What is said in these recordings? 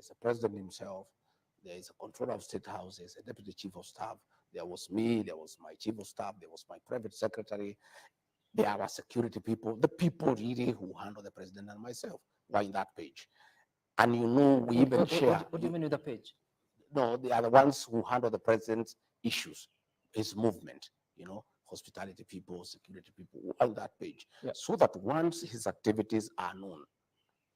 there's a president himself, there is a controller of state house, there's a deputy chief of staff, there was me, there was my chief of staff, there was my private secretary, there are security people, the people really who handle the president and myself were in that page. And we even share. What do you mean with the page? No, they are the ones who handle the president's issues, his movement, hospitality people, security people on that page. Yeah. So that once his activities are known,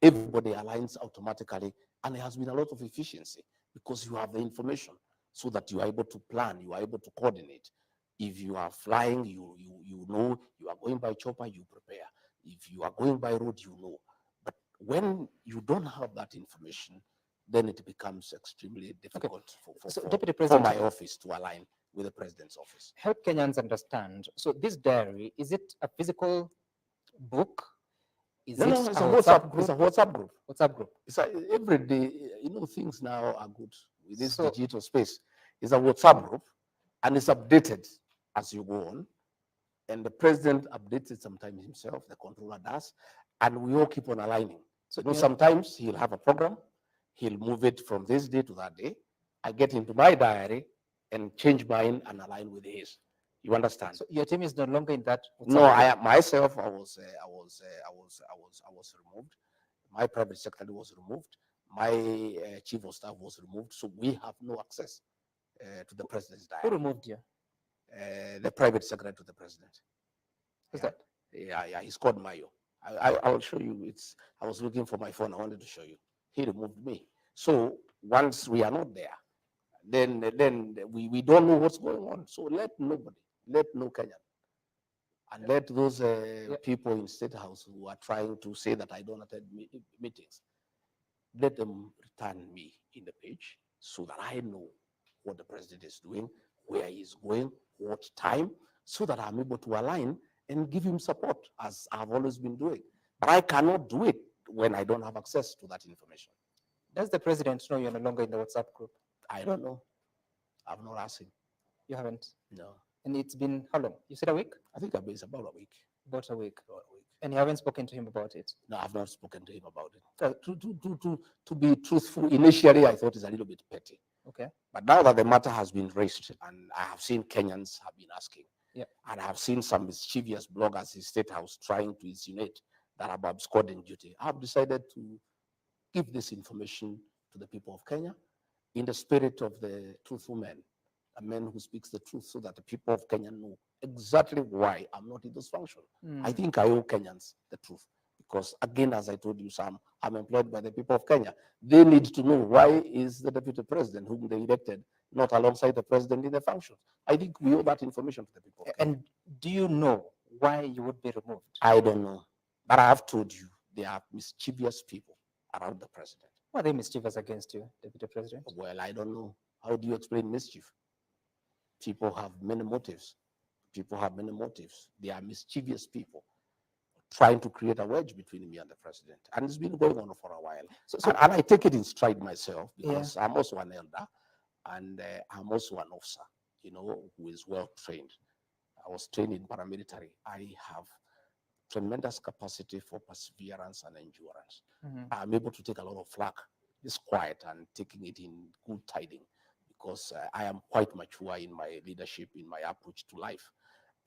everybody aligns automatically, and there has been a lot of efficiency because you have the information so that you are able to plan, you are able to coordinate. If you are flying, you know you are going by chopper, you prepare. If you are going by road, you know. But when you don't have that information, then it becomes extremely difficult for my office to align with the president's office. Help Kenyans understand. So this diary, is it a physical book? No, it's a WhatsApp group. It's a WhatsApp group. WhatsApp group. It's every day. Things now are good with this digital space. It's a WhatsApp group, and it's updated as you go on. And the president updates it sometimes himself. The controller does, and we all keep on aligning. So sometimes he'll have a program. He'll move it from this day to that day. I get into my diary and change mine and align with his. You understand? So your team is no longer in that. No, I myself, I was removed. My private secretary was removed. My chief of staff was removed. So we have no access to the president's diary. Who removed you? The private secretary to the president. Who's that? Yeah. He's called Mayo. I will show you. I was looking for my phone. I wanted to show you. He removed me. So once we are not there, then we don't know what's going on. So let no Kenyan, and let those people in State House who are trying to say that I don't attend meetings, let them return me in the page so that I know what the president is doing, where he's going, what time, so that I'm able to align and give him support as I've always been doing. But I cannot do it when I don't have access to that information. Does the president know you're no longer in the WhatsApp group? I don't know. I've not asked him. You haven't? No. And it's been how long? You said a week? I think it's about a week. About a week. And you haven't spoken to him about it? No, I've not spoken to him about it. To be truthful, initially I thought it's a little bit petty. Okay. But now that the matter has been raised, and I have seen Kenyans have been asking, and I have seen some mischievous bloggers in State House trying to insinuate that I'm absconding duty, I've decided to give this information to the people of Kenya in the spirit of the truthful man, a man who speaks the truth, so that the people of Kenya know exactly why I'm not in this function. I think I owe Kenyans the truth because, again, as I told you, Sam, I'm employed by the people of Kenya. They need to know why is the deputy president whom they elected not alongside the president in the function. I think we owe that information to the people of Kenya. And do you know why you would be removed? I don't know, but I have told you there are mischievous people around the president. Why are they mischievous against you, Deputy President? Well, I don't know. How do you explain mischief? People have many motives. They are mischievous people trying to create a wedge between me and the president. And it's been going on for a while. And I take it in stride myself because I'm also an elder and I'm also an officer, who is well trained. I was trained in paramilitary. I have tremendous capacity for perseverance and endurance. I'm able to take a lot of flack, just quiet and taking it in good tiding, because I am quite mature in my leadership, in my approach to life.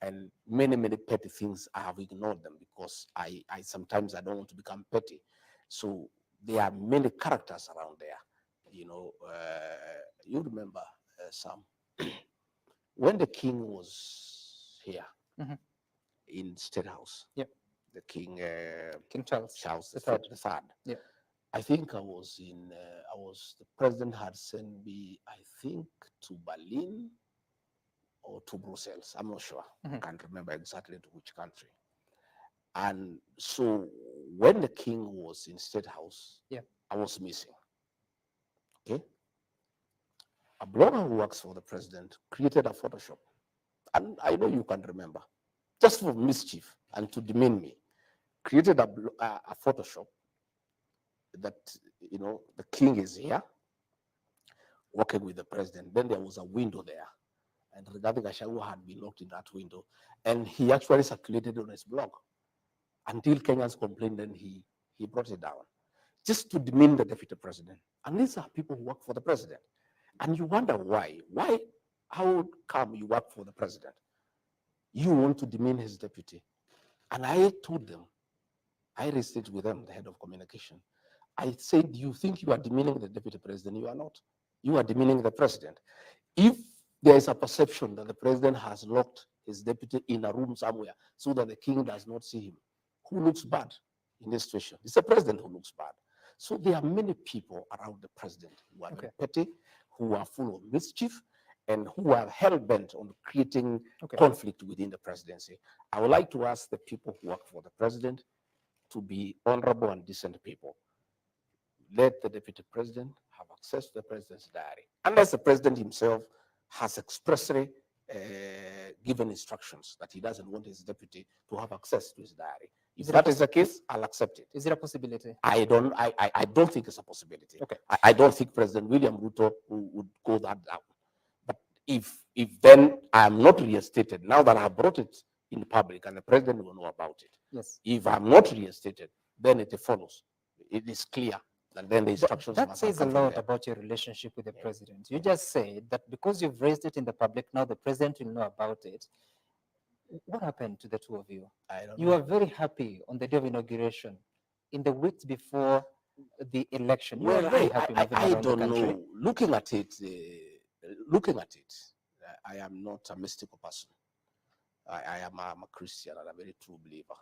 And many, many petty things, I have ignored them because I sometimes I don't want to become petty. So there are many characters around there. You remember, Sam, when the king was here in State House, the king, King Charles the third. Yeah. I think the president had sent me, I think, to Berlin or to Brussels. I'm not sure. I can't remember exactly to which country. And so when the king was in State House, I was missing. Okay. A blogger who works for the president created a Photoshop. And I know you can remember. Just for mischief and to demean me. Created a Photoshop that, the king is here working with the president. Then there was a window there. And Gachagua had been locked in that window. And he actually circulated on his blog until Kenyans complained, then he brought it down. just to demean the deputy president. And these are people who work for the president. And you wonder why. Why? How come you work for the president? You want to demean his deputy. And I told them, I raised it with them, the head of communication. I said, you think you are demeaning the deputy president? You are not. You are demeaning the president. If there is a perception that the president has locked his deputy in a room somewhere so that the king does not see him, who looks bad in this situation? It's the president who looks bad. So there are many people around the president who are very petty, who are full of mischief, and who are hell-bent on creating conflict within the presidency. I would like to ask the people who work for the president to be honorable and decent people. Let the deputy president have access to the president's diary, unless the president himself has expressly given instructions that he doesn't want his deputy to have access to his diary. If that is the case, I'll accept it. Is it a possibility? I don't think it's a possibility. I don't think President William Ruto would go that down. But if then I am not reinstated, now that I have brought it in public and the president will know about it. Yes. If I'm not reinstated, then it follows. It is clear. And then the instructions. That says a lot about your relationship with the president. You just said that because you've raised it in the public, now the president will know about it. What happened to the two of you? I don't You know. were very happy on the day of inauguration, in the weeks before the election. You were Well, very happy moving I around the don't country. know. Looking at it, I am not a mystical person. I'm a Christian and a very true believer.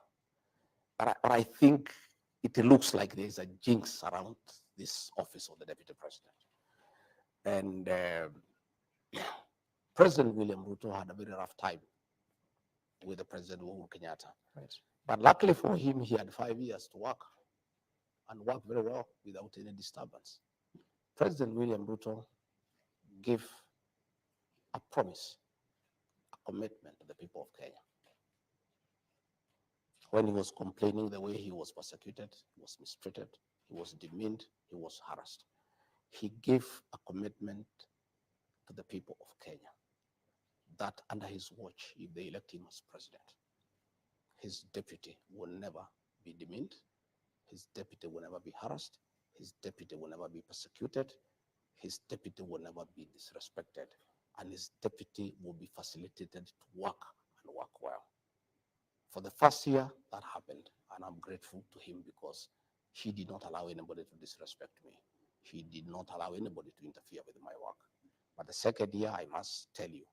But I think it looks like there's a jinx around this office of the deputy president. And President William Ruto had a very rough time with the President Uhuru Kenyatta. Right. But luckily for him, he had 5 years to work and work very well without any disturbance. President William Ruto gave a promise, a commitment to the people of Kenya. When he was complaining the way he was persecuted, he was mistreated, he was demeaned, he was harassed, he gave a commitment to the people of Kenya that under his watch, if they elect him as president, his deputy will never be demeaned, his deputy will never be harassed, his deputy will never be persecuted, his deputy will never be disrespected, and his deputy will be facilitated to work and work well. For the first year, that happened, and I'm grateful to him because he did not allow anybody to disrespect me. He did not allow anybody to interfere with my work. But the second year, I must tell you,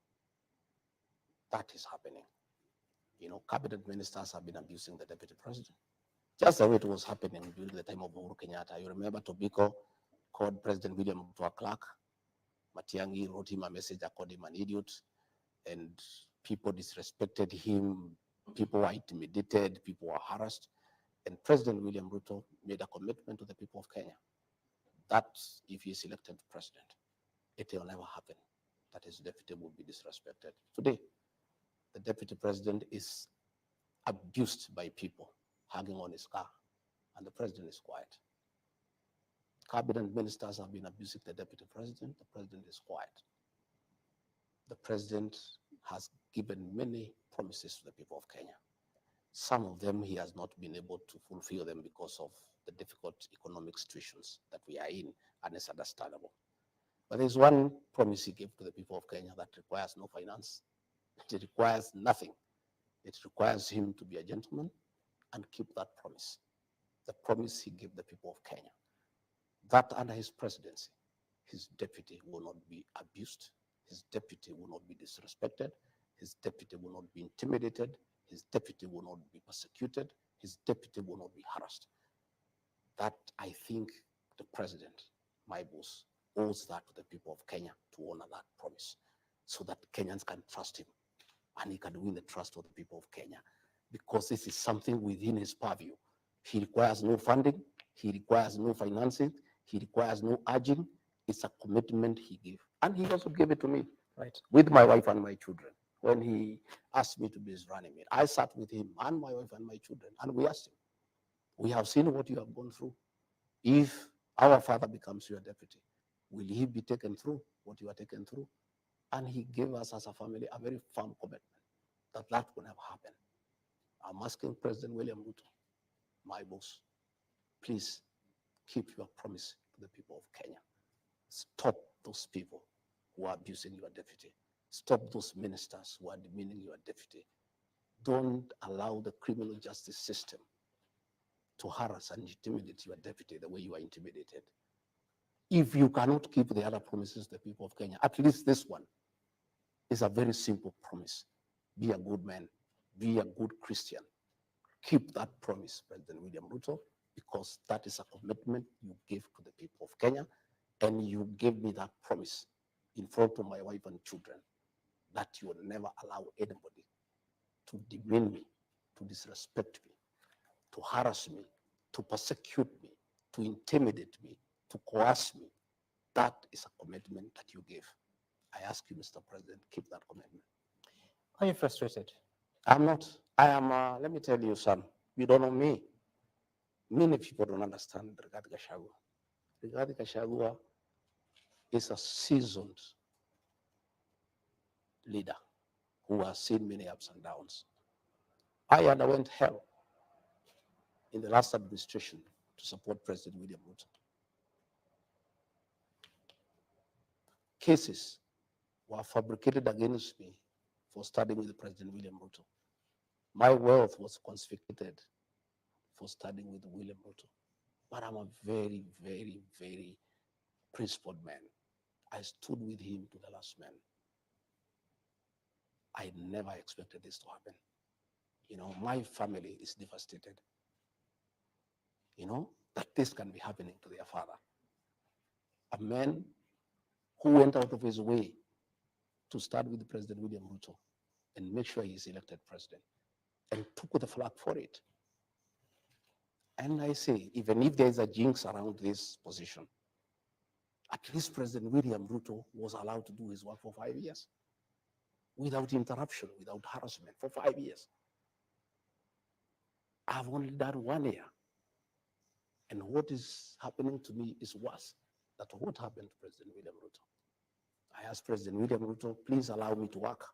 that is happening. You know, cabinet ministers have been abusing the deputy president. Just the way it was happening during the time of Uhuru Kenyatta. You remember Tobiko called President William to a clerk. Matiang'i wrote him a message, I called him an idiot. And people disrespected him. People were intimidated. People were harassed. And President William Ruto made a commitment to the people of Kenya that if he is elected president, it will never happen that his deputy will be disrespected. Today, the deputy president is abused by people hanging on his car, and the president is quiet. Cabinet ministers have been abusing the deputy president is quiet. The president has given many promises to the people of Kenya. Some of them he has not been able to fulfill them because of the difficult economic situations that we are in, and it's understandable. But there's one promise he gave to the people of Kenya that requires no finance. It requires nothing. It requires him to be a gentleman and keep that promise. The promise he gave the people of Kenya, that under his presidency, his deputy will not be abused, his deputy will not be disrespected, his deputy will not be intimidated, his deputy will not be persecuted, his deputy will not be harassed. That I think the president, my boss, owes that to the people of Kenya to honor that promise so that Kenyans can trust him and he can win the trust of the people of Kenya because this is something within his purview. He requires no funding, he requires no financing, he requires no urging. It's a commitment he gave. And he also gave it to me, right, with my wife and my children. When he asked me to be his running mate, I sat with him and my wife and my children, and we asked him, we have seen what you have gone through. If our father becomes your deputy, will he be taken through what you are taken through? And he gave us as a family a very firm commitment that that will never happen. I'm asking President William Ruto, my boss, please keep your promise to the people of Kenya. Stop those people who are abusing your deputy. Stop those ministers who are demeaning your deputy. Don't allow the criminal justice system to harass and intimidate your deputy the way you are intimidated. If you cannot keep the other promises to the people of Kenya, at least this one is a very simple promise. Be a good man, be a good Christian. Keep that promise, President William Ruto, because that is a commitment you gave to the people of Kenya, and you gave me that promise in front of my wife and children that you will never allow anybody to demean me, to disrespect me, to harass me, to persecute me, to intimidate me, to coerce me. That is a commitment that you gave. I ask you, Mr. President, keep that commitment. Are you frustrated? I'm not. I am, let me tell you, son, you don't know me. Many people don't understand Rigathi Gachagua. Rigathi Gachagua is a seasoned leader who has seen many ups and downs. I underwent hell in the last administration to support President William Ruto. Cases were fabricated against me for studying with President William Ruto. My wealth was confiscated for studying with William Ruto. But I'm a very, very, very principled man. I stood with him to the last man. I never expected this to happen. My family is devastated. That this can be happening to their father. A man who went out of his way to start with President William Ruto and make sure he's elected president and took the flag for it. And I say, even if there's a jinx around this position, at least President William Ruto was allowed to do his work for 5 years without interruption, without harassment, for 5 years. I've only done 1 year. And what is happening to me is worse than what happened to President William Ruto. I asked President William Ruto, please allow me to work.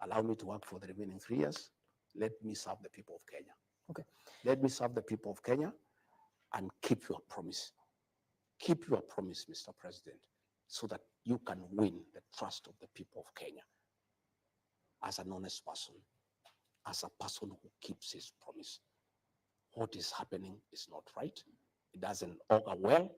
Allow me to work for the remaining 3 years. Let me serve the people of Kenya. Okay. Let me serve the people of Kenya and keep your promise. Keep your promise, Mr. President, so that you can win the trust of the people of Kenya as an honest person, as a person who keeps his promise. What is happening is not right. It doesn't augur well,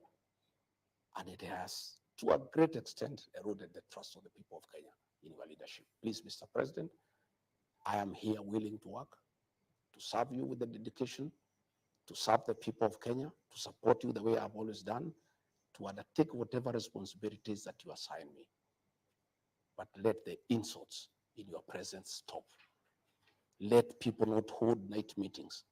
and it has, to a great extent, eroded the trust of the people of Kenya in your leadership. Please, Mr. President, I am here willing to work, to serve you with the dedication, to serve the people of Kenya, to support you the way I've always done, to undertake whatever responsibilities that you assign me. But let the insults in your presence stop. Let people not hold night meetings.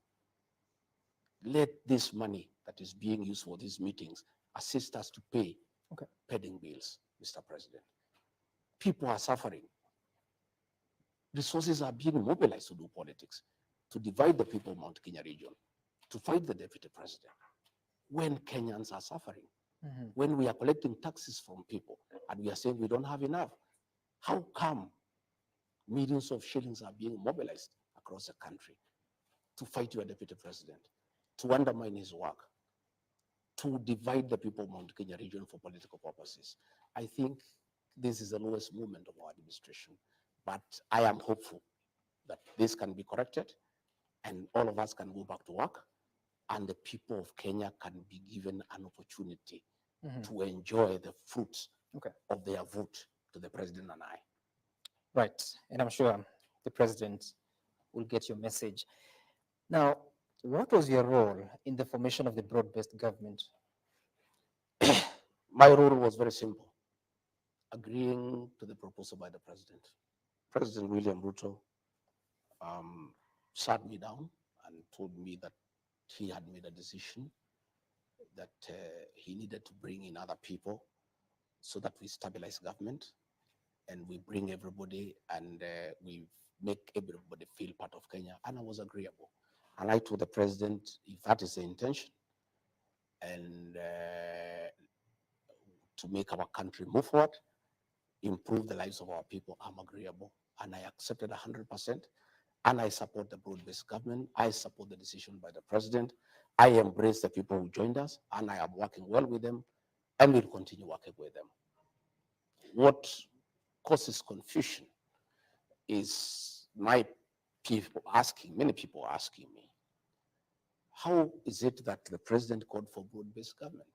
Let this money that is being used for these meetings assist us to pay pending bills, Mr. President. People are suffering. Resources are being mobilized to do politics, to divide the people of Mount Kenya region, to fight the deputy president. When Kenyans are suffering, when we are collecting taxes from people and we are saying we don't have enough, how come millions of shillings are being mobilized across the country to fight your deputy president, to undermine his work, to divide the people of Mount Kenya region for political purposes? I think this is the lowest moment of our administration, but I am hopeful that this can be corrected and all of us can go back to work and the people of Kenya can be given an opportunity to enjoy the fruits of their vote to the president and I. Right, and I'm sure the president will get your message. Now, what was your role in the formation of the broad-based government? My role was very simple, agreeing to the proposal by the president. President William Ruto sat me down and told me that he had made a decision that he needed to bring in other people so that we stabilize government and we bring everybody and we make everybody feel part of Kenya. And I was agreeable. And I told the president, if that is the intention, and to make our country move forward, improve the lives of our people, I'm agreeable. And I accepted 100%. and I support the broad-based government. I support the decision by the president. I embrace the people who joined us, and I am working well with them, and will continue working with them. What causes confusion is many people asking me, how is it that the president called for broad-based government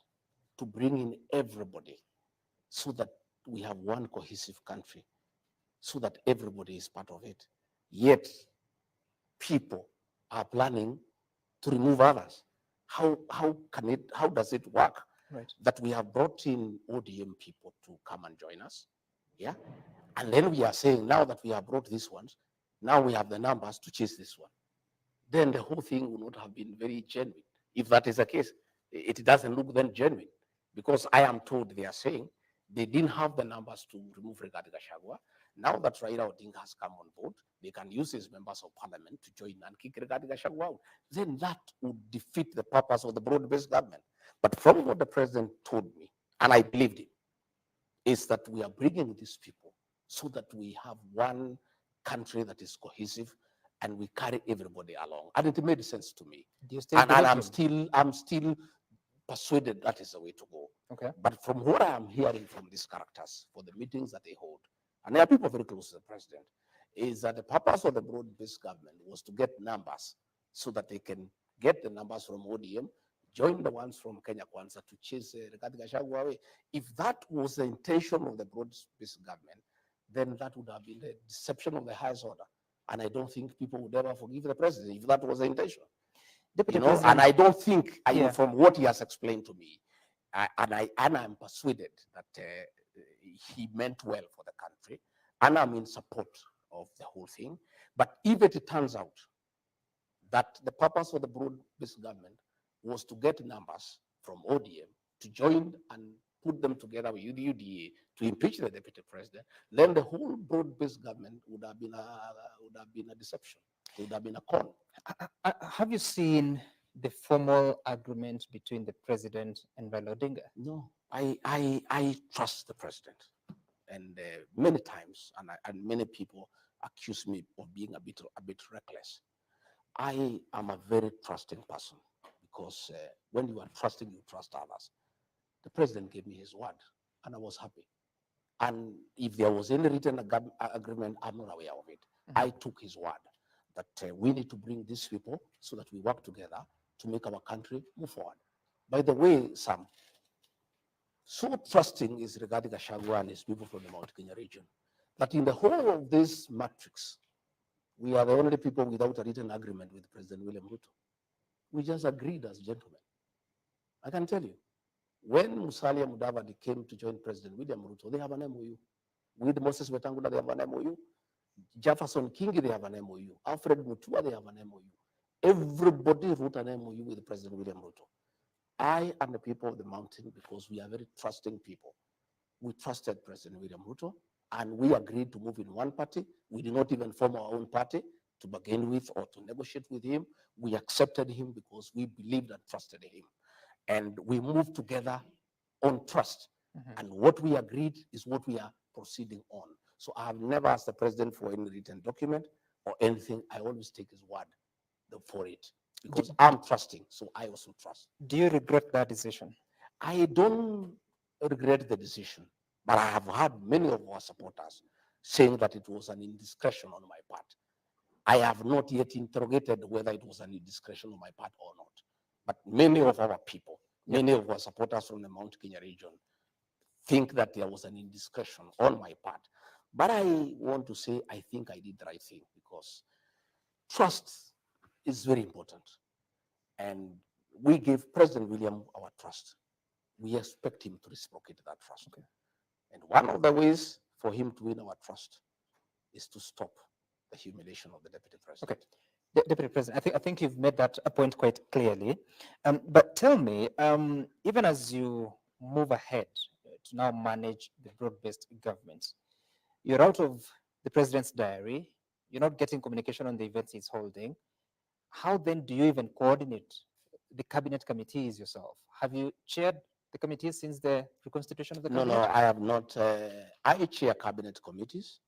to bring in everybody so that we have one cohesive country, so that everybody is part of it? Yet people are planning to remove others. How does it work? Right. That we have brought in ODM people to come and join us, yeah? And then we are saying, now that we have brought these ones, now we have the numbers to chase this one. Then the whole thing would not have been very genuine. If that is the case, it doesn't look then genuine, because I am told they are saying they didn't have the numbers to remove Rigathi Gachagua. Now that Raila Odinga has come on board, they can use his members of parliament to join and kick Rigathi Gachagua out. Then that would defeat the purpose of the broad-based government. But from what the president told me, and I believed him, is that we are bringing these people so that we have one country that is cohesive and we carry everybody along. And it made sense to me. Do you still And believe I'm still persuaded that is the way to go. Okay. But from what I am hearing from these characters for the meetings that they hold, and they are people very close to the president, is that the purpose of the broad-based government was to get numbers so that they can get the numbers from ODM, join the ones from Kenya Kwanza to chase Rigathi Gachagua away. If that was the intention of the broad-based government, then that would have been the deception of the highest order. And I don't think people would ever forgive the president if that was the intention. Deputy You know, President, and I don't think, Yeah. from what he has explained to me, and I'm persuaded that he meant well for the country, and I'm in support of the whole thing. But if it turns out that the purpose of the broad-based government was to get numbers from ODM to join and put them together with UDA to impeach the deputy president, then the whole broad-based government would have been a deception. It would have been a con. have you seen the formal agreement between the president and Raila Odinga? No, I trust the president, and many times, and many people accuse me of being a bit reckless. I am a very trusting person, because when you are trusting, you trust others. The president gave me his word, and I was happy. And if there was any written agreement, I'm not aware of it. I took his word that we need to bring these people so that we work together to make our country move forward. By the way, Sam, so trusting is regarding Gachagua and his people from the Mount Kenya region, that in the whole of this matrix, we are the only people without a written agreement with President William Ruto. We just agreed as gentlemen. I can tell you, when Musalia Mudavadi came to join President William Ruto, they have an MOU. With Moses Wetangula, they have an MOU. Jefferson Kingi, they have an MOU. Alfred Mutua, they have an MOU. Everybody wrote an MOU with President William Ruto. I am the people of the mountain, because we are very trusting people. We trusted President William Ruto, and we agreed to move in one party. We did not even form our own party to bargain with or to negotiate with him. We accepted him because we believed and trusted him. And we moved together on trust. And what we agreed is what we are proceeding on. So I have never asked the president for any written document or anything. I always take his word for it, because I'm trusting, so I also trust. Do you regret that decision? I don't regret the decision, but I have heard many of our supporters saying that it was an indiscretion on my part. I have not yet interrogated whether it was an indiscretion on my part or not. But many of our people, many of our supporters from the Mount Kenya region, think that there was an indiscretion on my part. But I want to say I think I did the right thing, because trust is very important. And we gave President William our trust. We expect him to reciprocate that trust. Okay. And one of the ways for him to win our trust is to stop the humiliation of the deputy president. Okay. Deputy President, I think you've made that a point quite clearly. But tell me, even as you move ahead to now manage the broad-based government, you're out of the president's diary, you're not getting communication on the events he's holding. How then do you even coordinate the cabinet committees yourself? Have you chaired the committees since the reconstitution of the No, cabinet? I have not. I chair cabinet committees,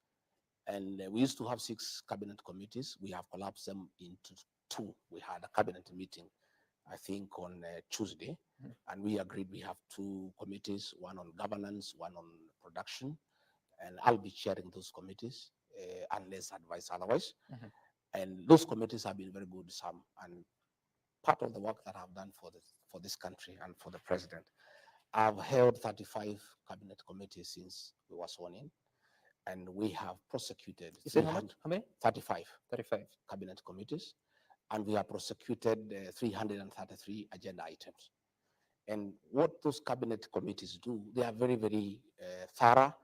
And we used to have 6 cabinet committees. We have collapsed them into 2. We had a cabinet meeting, I think, on Tuesday, and we agreed we have 2 committees, one on governance, one on production, and I'll be chairing those committees unless advised otherwise. And those committees have been very good, Sam, and part of the work that I've done for this country and for the president. I've held 35 cabinet committees since we were sworn in, and we have prosecuted You said how much? How many? 35 35 cabinet committees, and we have prosecuted 333 agenda items. And what those cabinet committees do, they are very, very thorough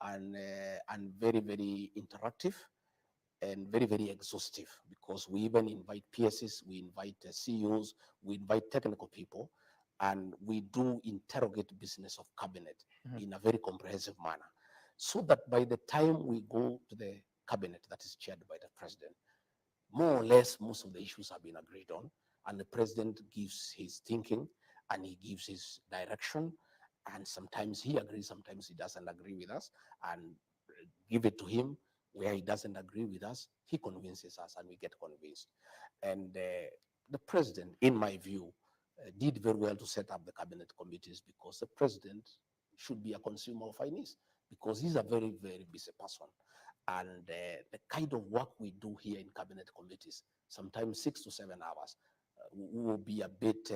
and very, very interactive and very, very exhaustive, because we even invite PSs, we invite CEOs, we invite technical people, and we do interrogate business of cabinet in a very comprehensive manner, so that by the time we go to the cabinet that is chaired by the president, more or less most of the issues have been agreed on, and the president gives his thinking and he gives his direction, and sometimes he agrees, sometimes he doesn't agree with us, and give it to him. Where he doesn't agree with us, he convinces us and we get convinced. And the president, in my view, did very well to set up the cabinet committees, because the president should be a consumer of finance, because he's a very, very busy person. And the kind of work we do here in cabinet committees, sometimes 6 to 7 hours, will be a bit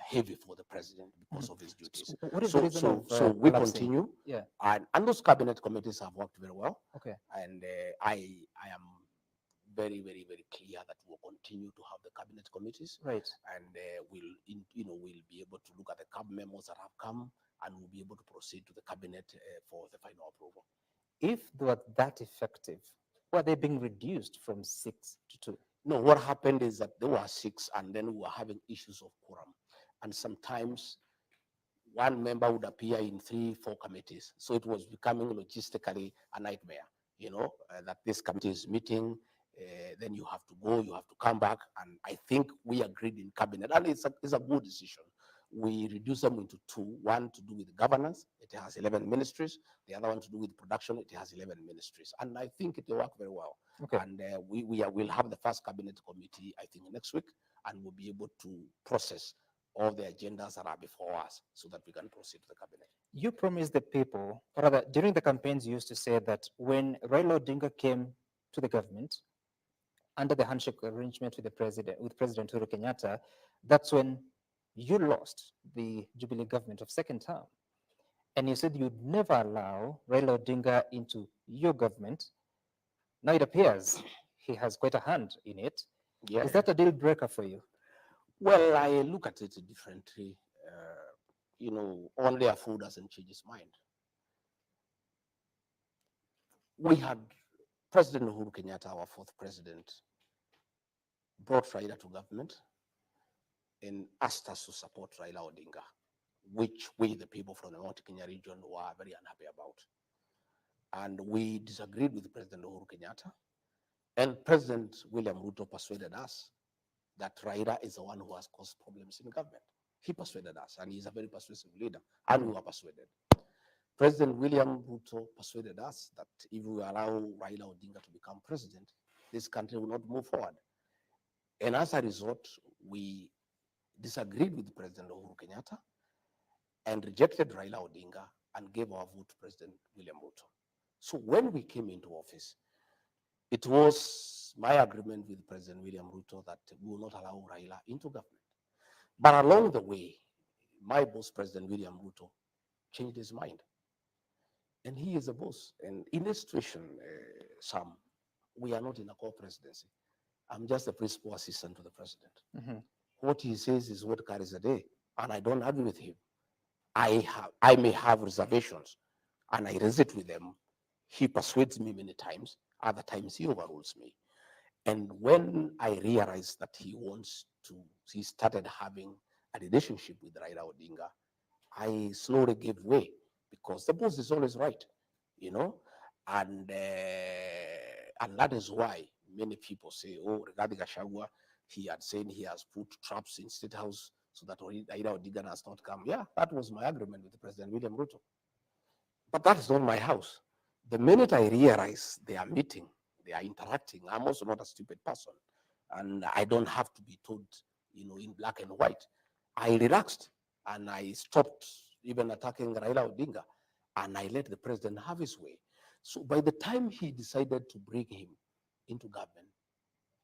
heavy for the president because of his duties. What is the reason of So we collapsing? continue, Yeah. and those cabinet committees have worked very well. Okay. And I am very, very, very clear that we'll continue to have the cabinet committees, Right. and we'll be able to look at the cab memos that have come, and we'll be able to proceed to the cabinet for the final approval. If they were that effective, why are they being reduced from 6 to 2? No, what happened is that there were 6, and then we were having issues of quorum, and sometimes one member would appear in 3, 4 committees. So it was becoming logistically a nightmare, that this committee is meeting, then you have to go, you have to come back. And I think we agreed in cabinet, and it's a good decision. We reduced them into 2, one to do with governance, it has 11 ministries, the other one to do with production, it has 11 ministries. And I think it will work very well. Okay. And we'll have the first cabinet committee, I think, next week, and we'll be able to process all the agendas that are before us so that we can proceed to the cabinet. You promised the people, or rather, during the campaigns, you used to say that when Raila Odinga came to the government under the handshake arrangement with President Uhuru Kenyatta, that's when you lost the Jubilee government of second term. And you said you'd never allow Raila Odinga into your government. Now it appears he has quite a hand in it. Yeah. Is that a deal breaker for you? Well, I look at it differently. Only a fool doesn't change his mind. We had President Uhuru Kenyatta, our 4th president, brought Raila to government and asked us to support Raila Odinga, which we, the people from the Mount Kenya region, were very unhappy about. And we disagreed with President Uhuru Kenyatta, and President William Ruto persuaded us that Raila is the one who has caused problems in government. He persuaded us, and he's a very persuasive leader, and we were persuaded. President William Ruto persuaded us that if we allow Raila Odinga to become president, this country will not move forward. And as a result, we disagreed with President Uhuru Kenyatta and rejected Raila Odinga and gave our vote to President William Ruto. So when we came into office, it was my agreement with President William Ruto that we will not allow Raila into government. But along the way, my boss, President William Ruto, changed his mind. And he is the boss. And in this situation, Sam, we are not in a co-presidency. I'm just the principal assistant to the president. What he says is what carries the day, and I don't argue with him. I may have reservations, and I raise it with them. He persuades me many times. Other times he overrules me. And when I realized that he started having a relationship with Raila Odinga, I slowly gave way, because the boss is always right, and that is why many people say, oh, regarding Gachagua, he had said he has put traps in State House so that Raila Odinga has not come. Yeah, that was my agreement with President William Ruto. But that is not my house. The minute I realize they are meeting, they are interacting, I'm also not a stupid person. And I don't have to be told, in black and white. I relaxed and I stopped even attacking Raila Odinga, and I let the president have his way. So by the time he decided to bring him into government,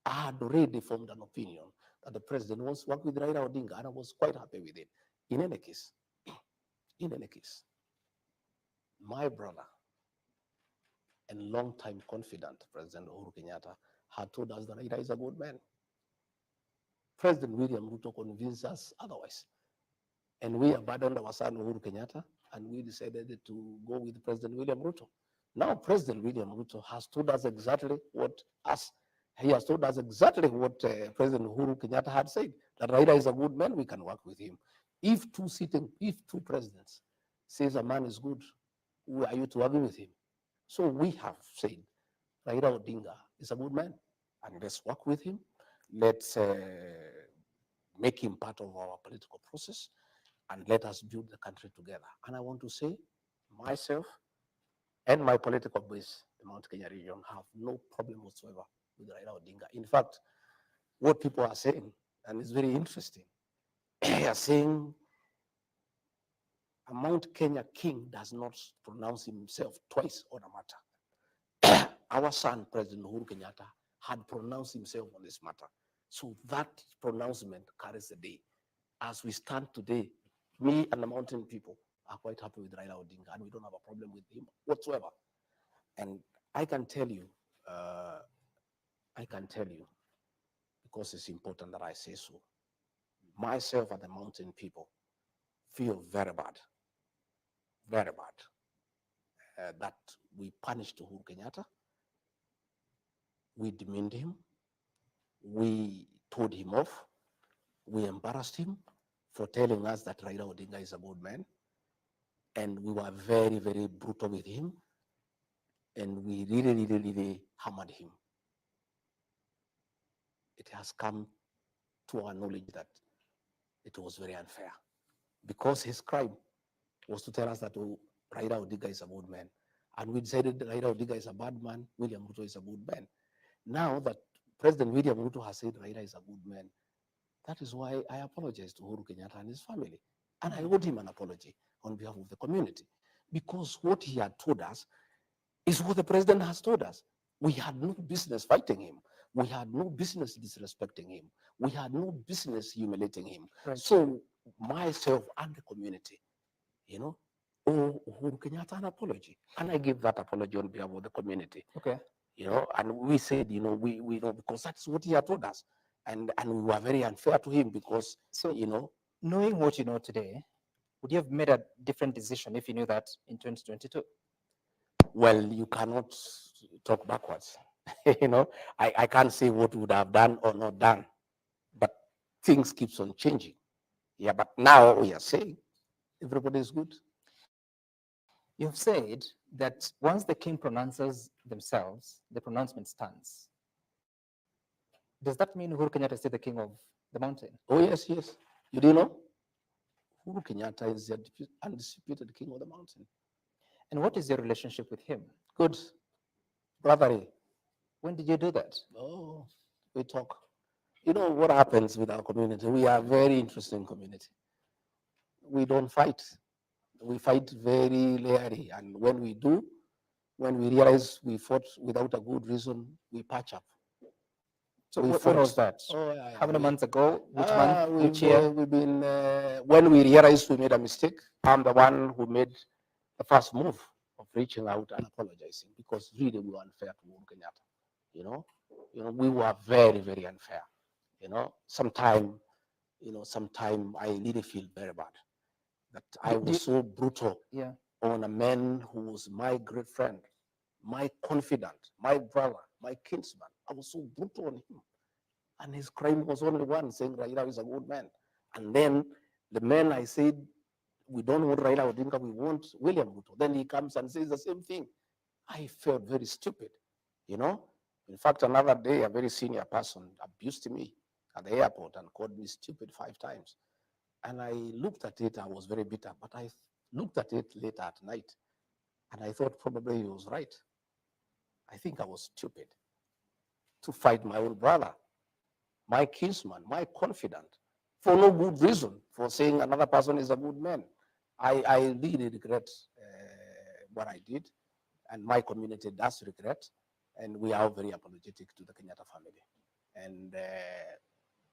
I had already formed an opinion that the president wants to work with Raila Odinga, and I was quite happy with it. In any case, in any case, my brother and long-time confidant President Uhuru Kenyatta had told us that Raila is a good man. President William Ruto convinced us otherwise. And we abandoned our son Uhuru Kenyatta, and we decided to go with President William Ruto. Now President William Ruto has told us exactly what President Uhuru Kenyatta had said, that Raila is a good man, we can work with him. If two presidents says a man is good, who are you to argue with him? So we have said Raila Odinga is a good man, and let's work with him. Let's make him part of our political process, and let us build the country together. And I want to say, myself and my political base, the Mount Kenya region, have no problem whatsoever with Raila Odinga. In fact, what people are saying, and it's very interesting, they are saying a Mount Kenya king does not pronounce himself twice on a matter. Our son, President Uhuru Kenyatta, had pronounced himself on this matter. So that pronouncement carries the day. As we stand today, me and the mountain people are quite happy with Raila Odinga, and we don't have a problem with him whatsoever. And I can tell you, because it's important that I say so, myself and the mountain people feel very bad that we punished Uhuru Kenyatta, we demeaned him, we told him off, we embarrassed him for telling us that Raila Odinga is a good man, and we were very, very brutal with him, and we really hammered him. It has come to our knowledge that it was very unfair, because his crime was to tell us that Raila Odinga is a good man, and we decided that Raila Odinga is a bad man, William Ruto is a good man. Now that President William Ruto has said Raila is a good man, that is why I apologize to Uhuru Kenyatta and his family, and I owed him an apology on behalf of the community, because what he had told us is what the president has told us. We had no business fighting him. We had no business disrespecting him. We had no business humiliating him. Right. So myself and the community, owe Uhuru Kenyatta an apology. And I give that apology on behalf of the community. Okay. And we said, we know, because that's what he had told us. And we were very unfair to him because, So, knowing what you know today, would you have made a different decision if you knew that in 2022? well, you cannot talk backwards. I can't say what would have done or not done, but things keeps on changing. Yeah, but now we are saying everybody is good. You've said that once the king pronounces themselves, the pronouncement stands. Does that mean Uhuru Kenyatta is still the king of the mountain? Oh, yes. You didn't know? Uhuru Kenyatta is the undisputed king of the mountain. And what is your relationship with him? Good. Brotherly. When did you do that? Oh, we talk. You know what happens with our community? We are a very interesting community. We don't fight. We fight very rarely. And when we do, when we realize we fought without a good reason, we patch up. So when was that? Oh, yeah, How many months ago? Which month? We've, Which year? We've been, when we realized we made a mistake, I'm the one who made the first move of reaching out and apologizing, because really we were unfair to Uhuru Kenyatta. We were very, very unfair. Sometime I really feel very bad that I was so brutal on a man who was my great friend, my confidant, my brother, my kinsman. I was so brutal on him. And his crime was only one, saying Raila is a good man. And then the man I said, we don't want Raila Odinga, we want William Ruto. Then he comes and says the same thing. I felt very stupid, In fact, another day, a very senior person abused me at the airport and called me stupid 5 times. And I looked at it, I was very bitter, but I looked at it later at night. And I thought probably he was right. I think I was stupid to fight my own brother, my kinsman, my confidant, for no good reason, for saying another person is a good man. I really regret what I did, and my community does regret, and we are very apologetic to the Kenyatta family. And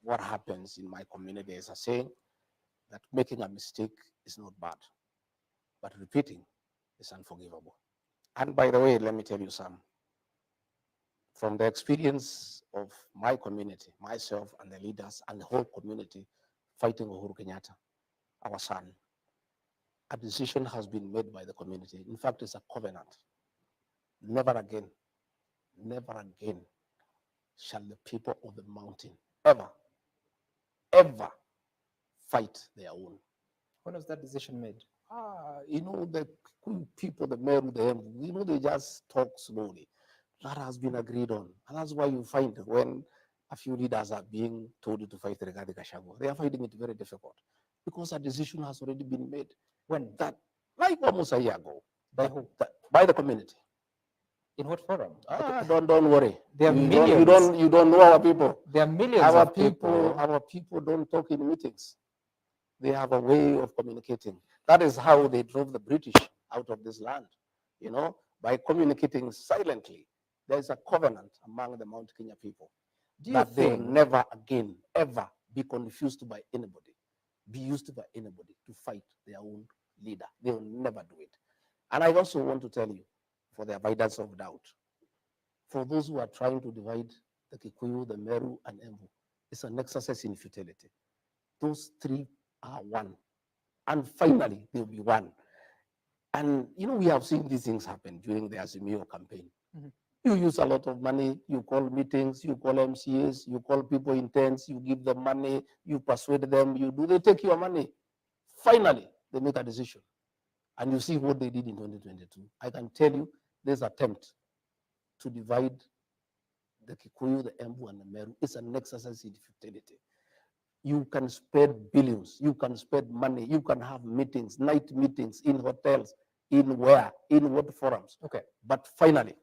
what happens in my community is a saying that making a mistake is not bad, but repeating is unforgivable. And by the way, let me tell you some. From the experience of my community, myself and the leaders and the whole community fighting Uhuru Kenyatta, our son, a decision has been made by the community. In fact, it's a covenant. Never again, never again shall the people of the mountain ever, ever fight their own. When was that decision made? The people, the Meru, they just talk slowly. That has been agreed on. And that's why you find when a few leaders are being told to fight regarding Gachagua, they are finding it very difficult because a decision has already been made. When? That, like almost a year ago. By who? By the community. In what forum? Don't worry. There are you millions. You don't know our people. There are millions Our of people. Our people don't talk in meetings. They have a way of communicating. That is how they drove the British out of this land, by communicating silently. There's a covenant among the Mount Kenya people that they will never again, ever be confused by anybody, be used by anybody to fight their own leader. They will never do it. And I also want to tell you, for the avoidance of doubt, for those who are trying to divide the Kikuyu, the Meru, and Embu, it's an exercise in futility. Those three are one. And finally, they'll be one. And, we have seen these things happen during the Azimio campaign. Mm-hmm. You use a lot of money, you call meetings, you call MCAs, you call people in tents, you give them money, you persuade them, they take your money. Finally, they make a decision. And you see what they did in 2022. I can tell you, this attempt to divide the Kikuyu, the Embu, and the Meru is an exercise in futility. You can spend billions, you can spend money, you can have meetings, night meetings in hotels, in what forums. Okay. But finally,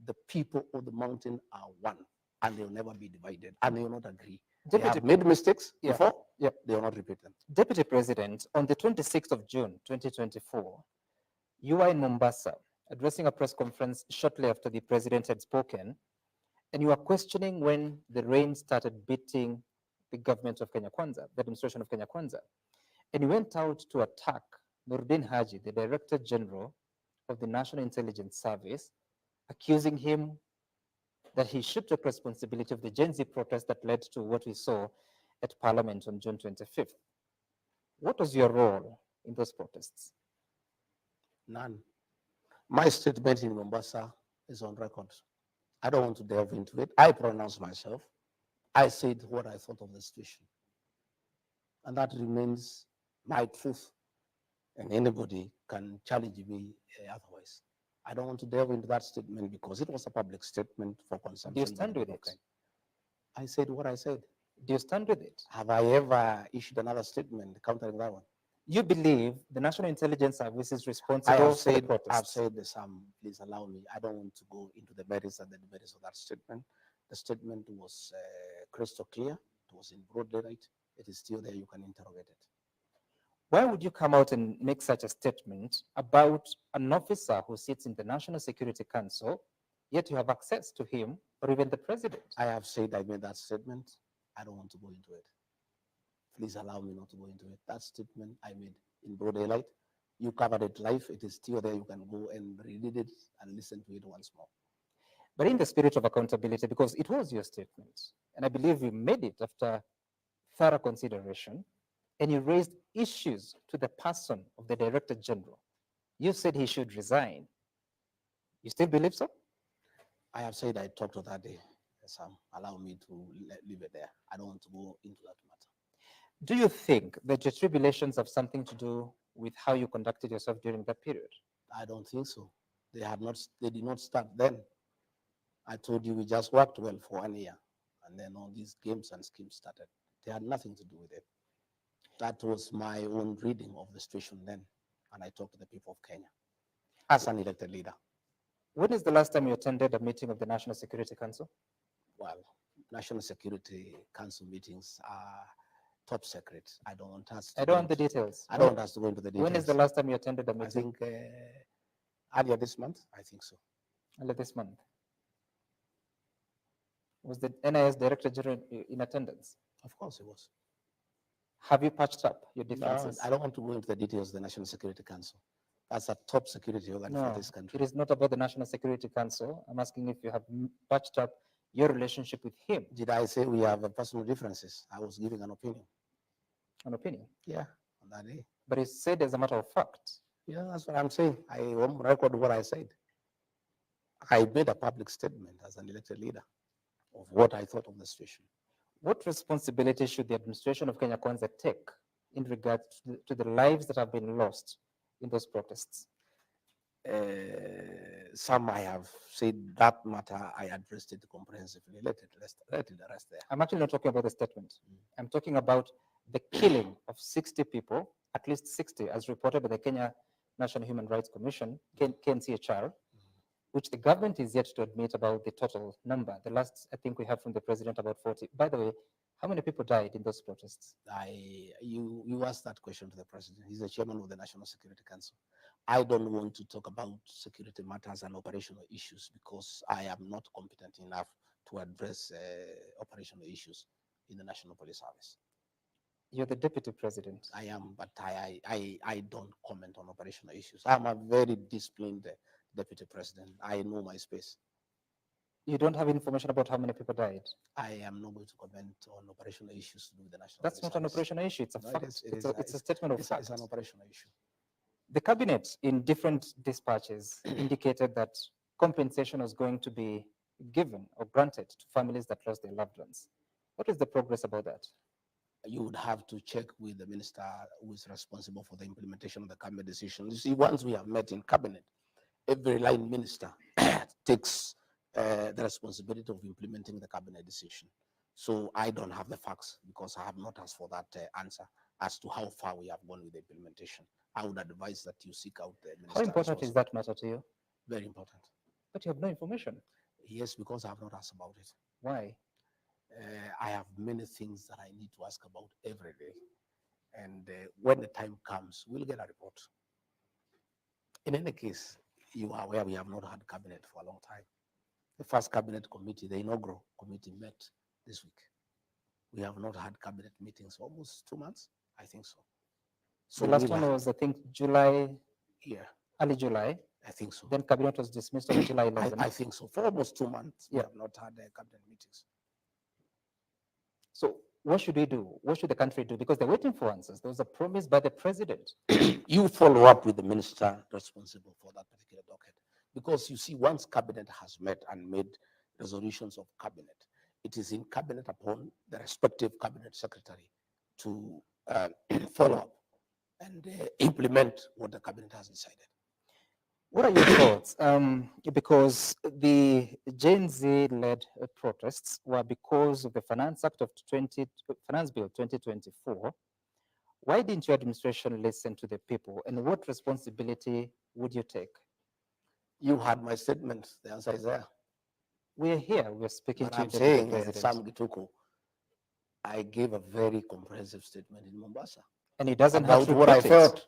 the people of the mountain are one, and they'll never be divided, and they will not agree. They have made mistakes before, they will not repeat them. Deputy President, on the 26th of June, 2024, you were in Mombasa addressing a press conference shortly after the president had spoken, and you were questioning when the rain started beating the government of Kenya Kwanza, the administration of Kenya Kwanza. And you went out to attack Nurdin Haji, the Director General of the National Intelligence Service, accusing him that he should take responsibility of the Gen Z protest that led to what we saw at Parliament on June 25th. What was your role in those protests? None. My statement in Mombasa is on record. I don't want to delve into it. I pronounced myself. I said what I thought of the situation. And that remains my truth. And anybody can challenge me otherwise. I don't want to delve into that statement because it was a public statement for consumption. Do you stand with it? I said what I said. Do you stand with it? Have I ever issued another statement countering that one? You believe the National Intelligence Service is responsible for the protests? I've said this, please allow me. I don't want to go into the merits and the demerits of that statement. The statement was crystal clear. It was in broad daylight. It is still there. You can interrogate it. Why would you come out and make such a statement about an officer who sits in the National Security Council, yet you have access to him or even the president? I have said I made that statement. I don't want to go into it. Please allow me not to go into it. That statement I made in broad daylight. You covered it live. It is still there. You can go and read it and listen to it once more. But in the spirit of accountability, because it was your statement, and I believe you made it after thorough consideration, and you raised issues to the person of the Director General. You said he should resign. You still believe so? I have said I talked to that day. Sam, allow me to leave it there. I don't want to go into that matter. Do you think that your tribulations have something to do with how you conducted yourself during that period? I don't think so. They did not start then. I told you we just worked well for 1 year, and then all these games and schemes started. They had nothing to do with it. That was my own reading of the situation then, and I talked to the people of Kenya. as an elected leader. When is the last time you attended a meeting of the National Security Council? Well, National Security Council meetings are top secret. I don't want us to I go don't want the into- details. I don't want us to go into the details. When is the last time you attended a I meeting? think earlier this month, I think so. Earlier this month. Was the NIS Director General in attendance? Of course it was. Have you patched up your No, differences? I don't want to go into the details of the National Security Council. That's a top security organ for No, this it country. is not about the National Security Council. I'm asking if you have patched up your relationship with him. Did I say we have personal differences? I was giving an opinion. An opinion. Yeah, on that day. But you said as a matter of fact. Yeah, that's what I'm saying. I won't record what I said. I made a public statement as an elected leader of what I thought of the situation. What responsibility should the administration of Kenya Kwanza take in regard to the lives that have been lost in those protests? Some I have said that matter, I addressed it comprehensively. Let the rest there. I'm actually not talking about the statement. I'm talking about the killing of 60 people, at least 60, as reported by the Kenya National Human Rights Commission, KNCHR, which the government is yet to admit about the total number. The last, I think we have from the president about 40. By the way, how many people died in those protests? You asked that question to the president. He's the chairman of the National Security Council. I don't want to talk about security matters and operational issues because I am not competent enough to address operational issues in the National Police Service. You're the deputy president. I am, but I don't comment on operational issues. I'm a very disciplined deputy president. I know my space. You don't have information about how many people died? I am not going to comment on operational issues to do with the National That's Police not an Service. operational issue. It's a No, fact. It's a statement of fact. It's an operational issue. The cabinet, in different dispatches, indicated that compensation was going to be given or granted to families that lost their loved ones. What is the progress about that? You would have to check with the minister who is responsible for the implementation of the cabinet decision. You see, once we have met in cabinet, every line minister takes the responsibility of implementing the cabinet decision. So I don't have the facts because I have not asked for that answer as to how far we have gone with the implementation. I would advise that you seek out the minister. How important is that matter to you? Very important. But you have no information. Yes, because I have not asked about it. Why? I have many things that I need to ask about every day. And when the time comes, we'll get a report. In any case, you are aware we have not had cabinet for a long time. The first cabinet committee, the inaugural committee, met this week. We have not had cabinet meetings for almost 2 months. I think so. So the last one was, I think, July. Yeah, early July. I think so. Then cabinet was dismissed on July 11th. I think so. For almost 2 months, we have not had cabinet meetings. So what should we do? What should the country do? Because they're waiting for answers. There was a promise by the president. You follow up with the minister responsible for that particular docket. Because you see, once cabinet has met and made resolutions of cabinet, it is in cabinet upon the respective cabinet secretary to follow up and implement what the cabinet has decided. What are your thoughts? Because the Gen Z-led protests were because of the Finance Bill 2024. Why didn't your administration listen to the people, and what responsibility would you take? You had my statement. The answer is there. We are here. We are speaking But to I'm the saying, president. Sam Gituko, I gave a very comprehensive statement in Mombasa. And he doesn't about have to what I repeat it. felt.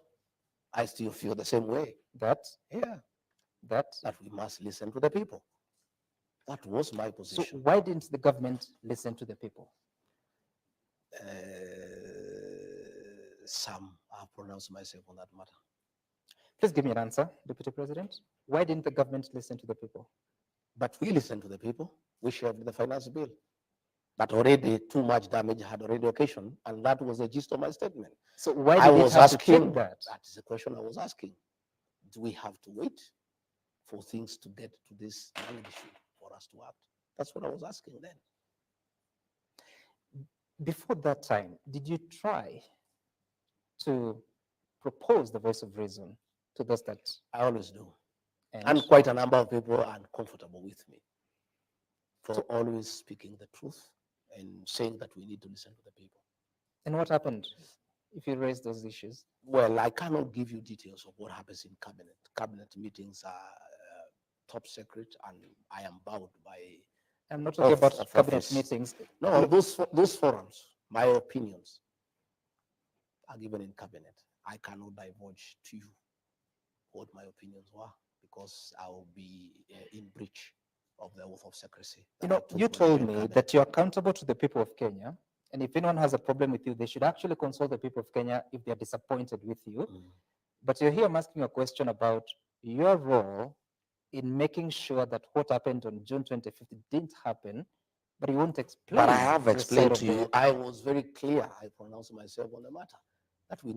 I still feel the same way. That we must listen to the people. That was my position. So why didn't the government listen to the people? Some have pronounced myself on that matter. Please give me an answer, Deputy President. Why didn't the government listen to the people? But we listened to the people. We shared the finance bill. That already too much damage had already occasioned, and that was the gist of my statement. So why did we have to check that? That is the question I was asking. Do we have to wait for things to get to this issue for us to act? That's what I was asking then. Before that time, did you try to propose the voice of reason to those that? I always do. And quite a number of people are uncomfortable with me for always speaking the truth and saying that we need to listen to the people. And what happened if you raised those issues? Well, I cannot give you details of what happens in cabinet. Cabinet meetings are top secret, and I am bound by I'm not talking about of cabinet office. meetings. No, those forums, my opinions are given in cabinet. I cannot divulge to you what my opinions were because I will be in breach of the oath of secrecy. You that I know, took you when I told joined me cabinet. that you're accountable to the people of Kenya. And if anyone has a problem with you, they should actually consult the people of Kenya if they're disappointed with you. But you're here, I'm asking a question about your role in making sure that what happened on June 25th didn't happen, but you won't explain. But I have your explained side to of you, I was very clear, I pronounced myself on the matter, that we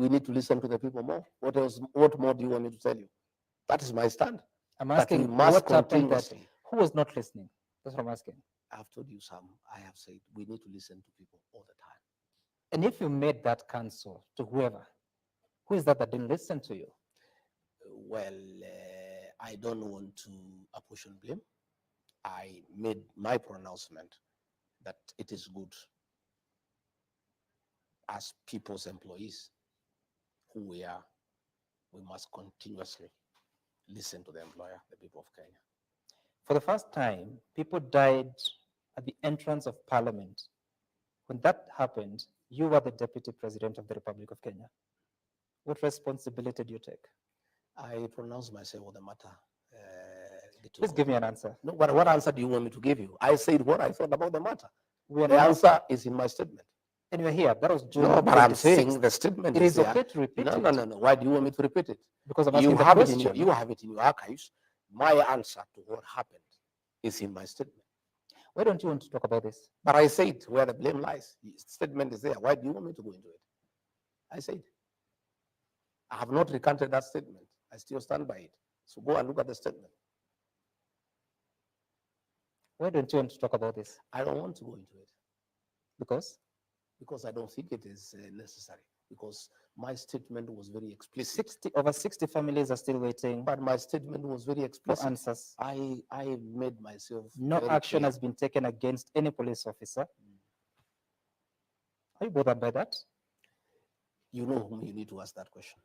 need to listen to the people more. What more do you want me to tell you? That is my stand. I'm That asking we must what happened that continuously. who was not listening? That's what I'm asking. I've told you some, I have said we need to listen to people all the time. And if you made that counsel to whoever, who is that didn't listen to you? Well, I don't want to apportion blame. I made my pronouncement that it is good as people's employees who we are, we must continuously listen to the employer, the people of Kenya. For the first time, people died at the entrance of Parliament. When that happened, you were the Deputy President of the Republic of Kenya. What responsibility do you take? I pronounce myself on the matter. Please give me an answer. No, but what answer do you want me to give you? I said what I thought about the matter. We are The not- answer is in my statement. And we're here. That was June. No, but I'm 26th. saying the statement It is there. okay to repeat No, it. no, no, no. Why do you want me to repeat it? Because I'm You asking the have it in question. you have it in your archives. My answer to what happened is in my statement. Why don't you want to talk about this? But I said where the blame lies. The statement is there. Why do you want me to go into it? I said. I have not recanted that statement. I still stand by it. So go and look at the statement. Why don't you want to talk about this? I don't want to go into it Because because I don't think it is necessary. Because my statement was very explicit. over 60 families are still waiting But my statement was very for explicit. answers. I made myself No very action clear. has been taken against any police officer. Are you bothered by that? You know whom you need to ask that question.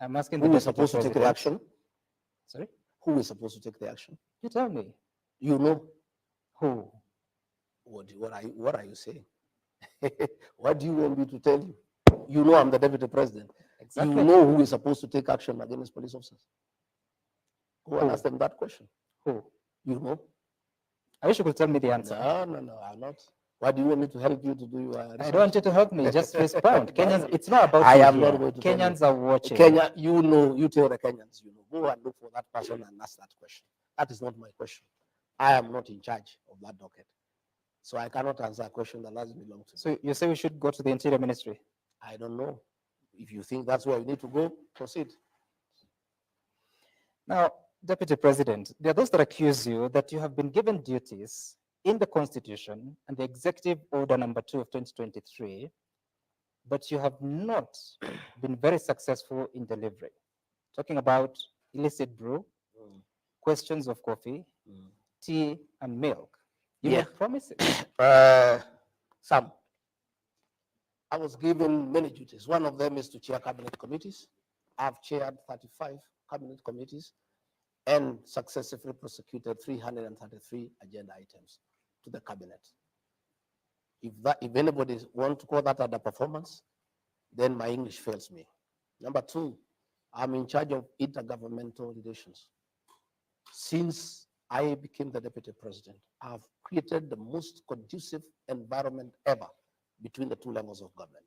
I'm asking Who the is Deputy supposed to take the President. action? Sorry? Who is supposed to take the action? You tell me. You know. Who? What are you saying? What do you want me to tell you? You know I'm the Deputy President. Exactly. You know who is supposed to take action against police officers. Go and Who? ask them that question. Who? You know? I wish you could tell me the answer. No, I'm not. Why do you want me to help you to do your research? I don't want you to help me. Just respond. Kenyans, it's not about I you am here. not going to tell Kenyans you. are watching. Kenya, you know, you tell the Kenyans, you know, go and look for that person and ask that question. That is not my question. I am not in charge of that docket. So I cannot answer a question that doesn't belong to me. So you say we should go to the Interior Ministry? I don't know. If you think that's where we need to go, proceed. Now, Deputy President, there are those that accuse you that you have been given duties in the Constitution and the Executive Order number 2 of 2023, but you have not been very successful in delivery. Talking about illicit brew, questions of coffee, tea, and milk. You Yeah. made promises. Some. I was given many duties. One of them is to chair cabinet committees. I've chaired 35 cabinet committees and successfully prosecuted 333 agenda items to the cabinet. If anybody wants to call that underperformance, then my English fails me. Number two, I'm in charge of intergovernmental relations. Since I became the Deputy President, I've created the most conducive environment ever between the two levels of government.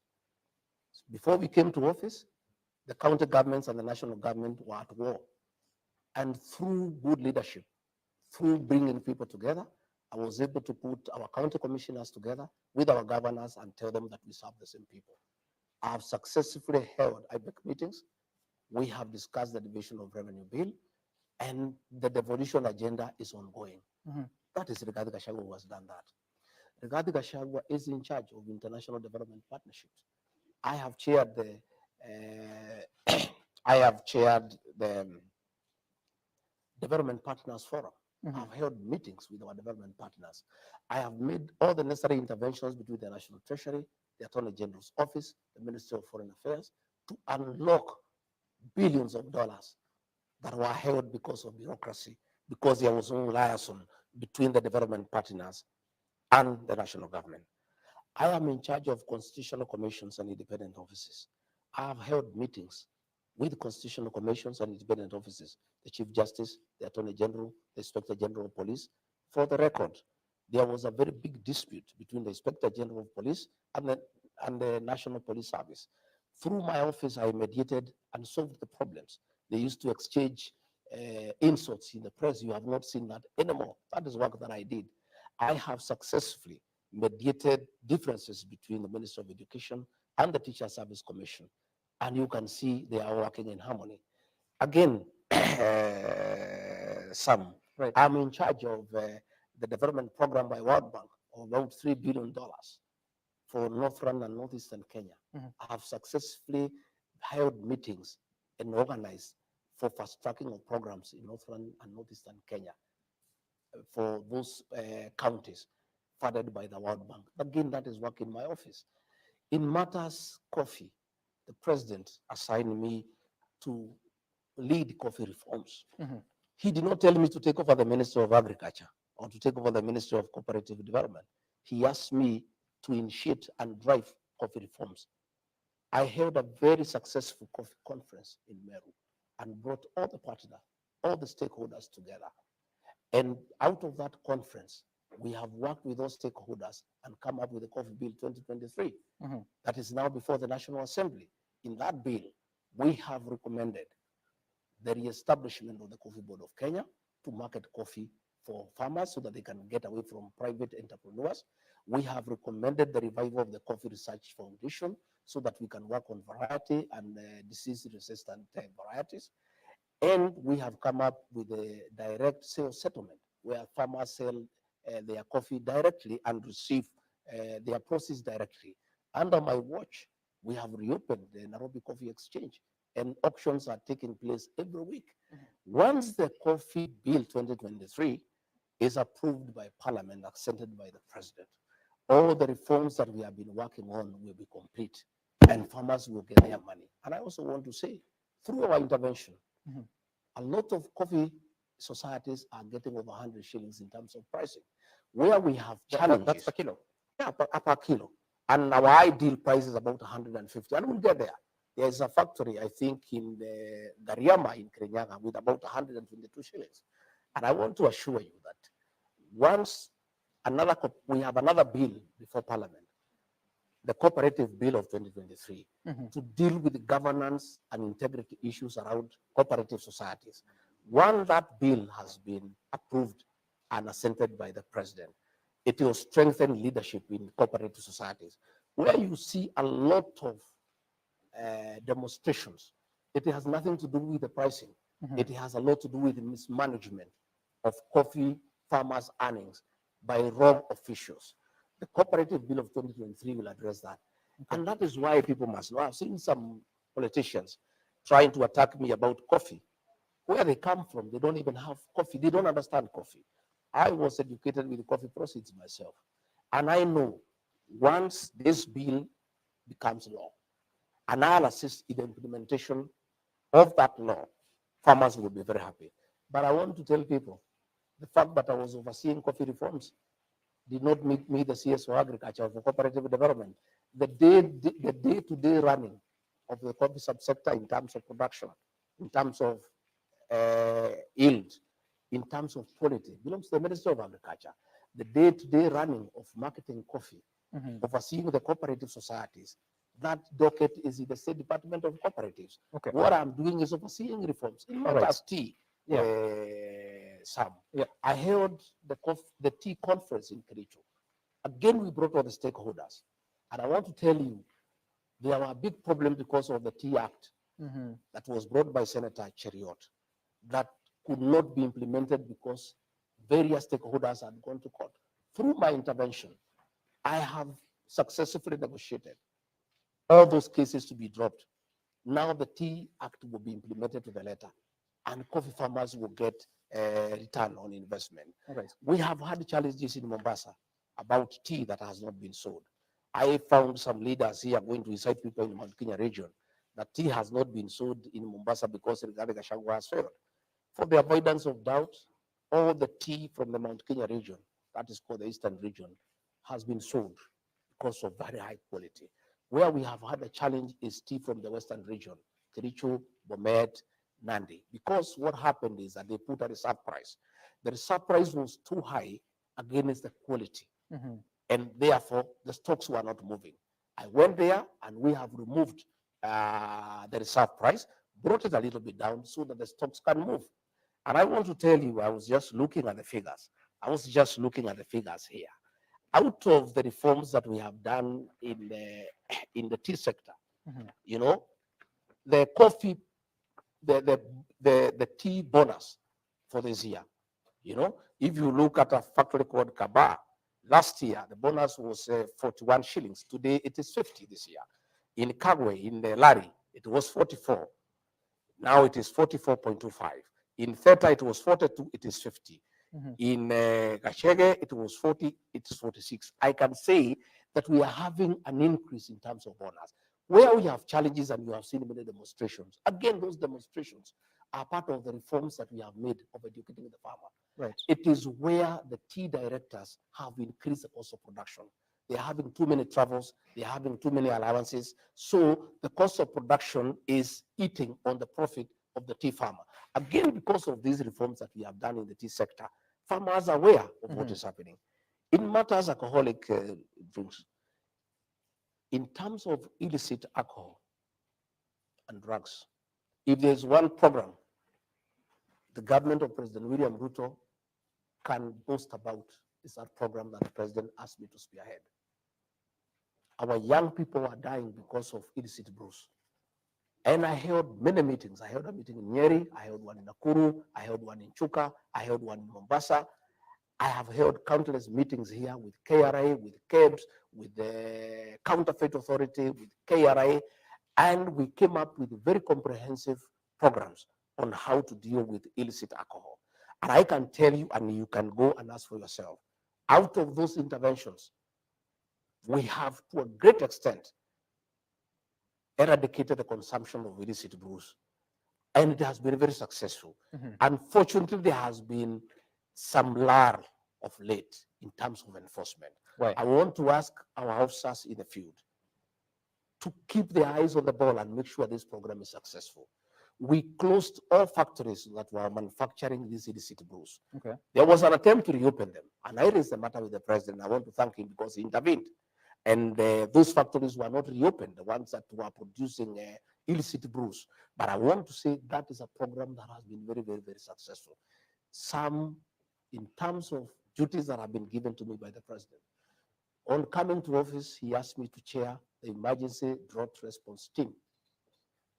Before we came to office, the county governments and the national government were at war. And through good leadership, through bringing people together, I was able to put our county commissioners together with our governors and tell them that we serve the same people. I have successfully held IBEC meetings. We have discussed the division of revenue bill, and the devolution agenda is ongoing. That is Rigathi Gachagua who has done that. Rigathi Gachagua is in charge of international development partnerships. I have chaired the Development Partners Forum. I've held meetings with our development partners. I have made all the necessary interventions between the National Treasury, the Attorney General's office, the Ministry of Foreign Affairs, to unlock billions of dollars that were held because of bureaucracy, because there was no liaison between the development partners and the national government. I am in charge of constitutional commissions and independent offices. I have held meetings with constitutional commissions and independent offices, the Chief Justice, the Attorney General, the Inspector General of Police. For the record, there was a very big dispute between the Inspector General of Police and the National Police Service. Through my office, I mediated and solved the problems. They used to exchange insults in the press. You have not seen that anymore. That is work that I did. I have successfully mediated differences between the Ministry of Education and the Teacher Service Commission. And you can see they are working in harmony. Again, Sam, Right. I'm in charge of the development program by World Bank of about $3 billion for Northern and Northeastern Kenya. I have successfully held meetings and organized for fast tracking of programs in Northern and Northeastern Kenya for those counties funded by the World Bank. Again, that is work in my office. In matters coffee, the president assigned me to lead coffee reforms. He did not tell me to take over the Ministry of Agriculture or to take over the Ministry of Cooperative Development. He asked me to initiate and drive coffee reforms. I held a very successful coffee conference in Meru and brought all the partners, all the stakeholders together. And out of that conference, we have worked with those stakeholders and come up with the Coffee Bill 2023 that is now before the National Assembly. In that bill, we have recommended the re-establishment of the Coffee Board of Kenya to market coffee for farmers so that they can get away from private entrepreneurs. We have recommended the revival of the Coffee Research Foundation so that we can work on variety and disease-resistant varieties. And we have come up with a direct sales settlement where farmers sell their coffee directly and receive their proceeds directly. Under my watch, we have reopened the Nairobi Coffee Exchange and auctions are taking place every week. Once the Coffee Bill 2023 is approved by Parliament, accepted by the President, all the reforms that we have been working on will be complete and farmers will get their money. And I also want to say, through our intervention, a lot of coffee societies are getting over 100 shillings in terms of pricing. Where we have challenges. That's per kilo. Yeah, per kilo. And our ideal price is about 150. And we'll get there. There is a factory, I think, in the Gariama in Kirinyaga with about 122 shillings. And I want to assure you that once we have another bill before Parliament, the Cooperative Bill of 2023, to deal with the governance and integrity issues around cooperative societies. Once that bill has been approved and assented by the President, it will strengthen leadership in cooperative societies. Where you see a lot of demonstrations, it has nothing to do with the pricing. It has a lot to do with the mismanagement of coffee farmers' earnings by wrong officials. The Cooperative Bill of 2023 will address that. And that is why people must know. I've seen some politicians trying to attack me about coffee. Where they come from, they don't even have coffee. They don't understand coffee. I was educated with the coffee proceeds myself. And I know once this bill becomes law, and I'll assist in the implementation of that law, farmers will be very happy. But I want to tell people, the fact that I was overseeing coffee reforms did not make me the CSO agriculture for cooperative development. The day-to-day running of the coffee subsector in terms of production, in terms of yield, in terms of quality, belongs to the Ministry of Agriculture. The day-to-day running of marketing coffee, overseeing the cooperative societies, that docket is in the State Department of Cooperatives. Okay. What I'm doing is overseeing reforms. Not Right. as tea, Sam. Yeah. I held the tea conference in Kericho. Again, we brought all the stakeholders. And I want to tell you, there were a big problem because of the Tea Act that was brought by Senator Cheriot that could not be implemented because various stakeholders had gone to court. Through my intervention, I have successfully negotiated all those cases to be dropped. Now the Tea Act will be implemented to the letter, and coffee farmers will get a return on investment. Right. We have had challenges in Mombasa about tea that has not been sold. I found some leaders here going to incite people in the Mount Kenya region that tea has not been sold in Mombasa because Rigathi Gachagua has failed. For the avoidance of doubt, all the tea from the Mount Kenya region, that is called the Eastern region, has been sold because of very high quality. Where we have had a challenge is tea from the Western region, Kericho, Bomet, Nandi. Because what happened is that they put a reserve price. The reserve price was too high against the quality. Mhm. And therefore the stocks were not moving. I went there and we have removed the reserve price, brought it a little bit down so that the stocks can move. And I want to tell you, I was just looking at the figures. I was just looking at the figures here. Out of the reforms that we have done in the tea sector, Mhm. you know, the coffee, the tea bonus for this year, you know, if you look at a factory called Kaba, last year the bonus was 41 shillings. Today it is 50 this year. In Kagwe, in the Lari, it was 44. Now it is 44.25. In Theta, it was 42, it is 50. Mhm. In Gachege, it was 40, it is 46. I can say that we are having an increase in terms of bonus. Where we have challenges and you have seen many demonstrations, again, those demonstrations are part of the reforms that we have made of educating the farmer. Right. It is where the tea directors have increased the cost of production. They're having too many travels, they're having too many allowances. So the cost of production is eating on the profit of the tea farmer. Again, because of these reforms that we have done in the tea sector, farmers are aware of what is happening. In matters alcoholic drinks, in terms of illicit alcohol and drugs, if there's one program the government of President William Ruto can boast about, is that program that the president asked me to spearhead. Our young people are dying because of illicit brews. And I held many meetings. I held a meeting in Nyeri, I held one in Nakuru, I held one in Chuka, I held one in Mombasa. I have held countless meetings here with KRA, with KEBS, with the Counterfeit Authority, with KRA, and we came up with very comprehensive programs on how to deal with illicit alcohol. And I can tell you, and you can go and ask for yourself, out of those interventions, we have to a great extent eradicated the consumption of illicit brews. And it has been very successful. Unfortunately, there has been some lull of late in terms of enforcement. Why? I want to ask our officers in the field to keep their eyes on the ball and make sure this program is successful. We closed all factories that were manufacturing these illicit brews. Okay. There was an attempt to reopen them, and I raised the matter with the president. I want to thank him because he intervened. And those factories were not reopened, the ones that were producing illicit brews. But I want to say that is a program that has been very, very, very successful. Some, in terms of duties that have been given to me by the president, on coming to office, he asked me to chair the emergency drought response team.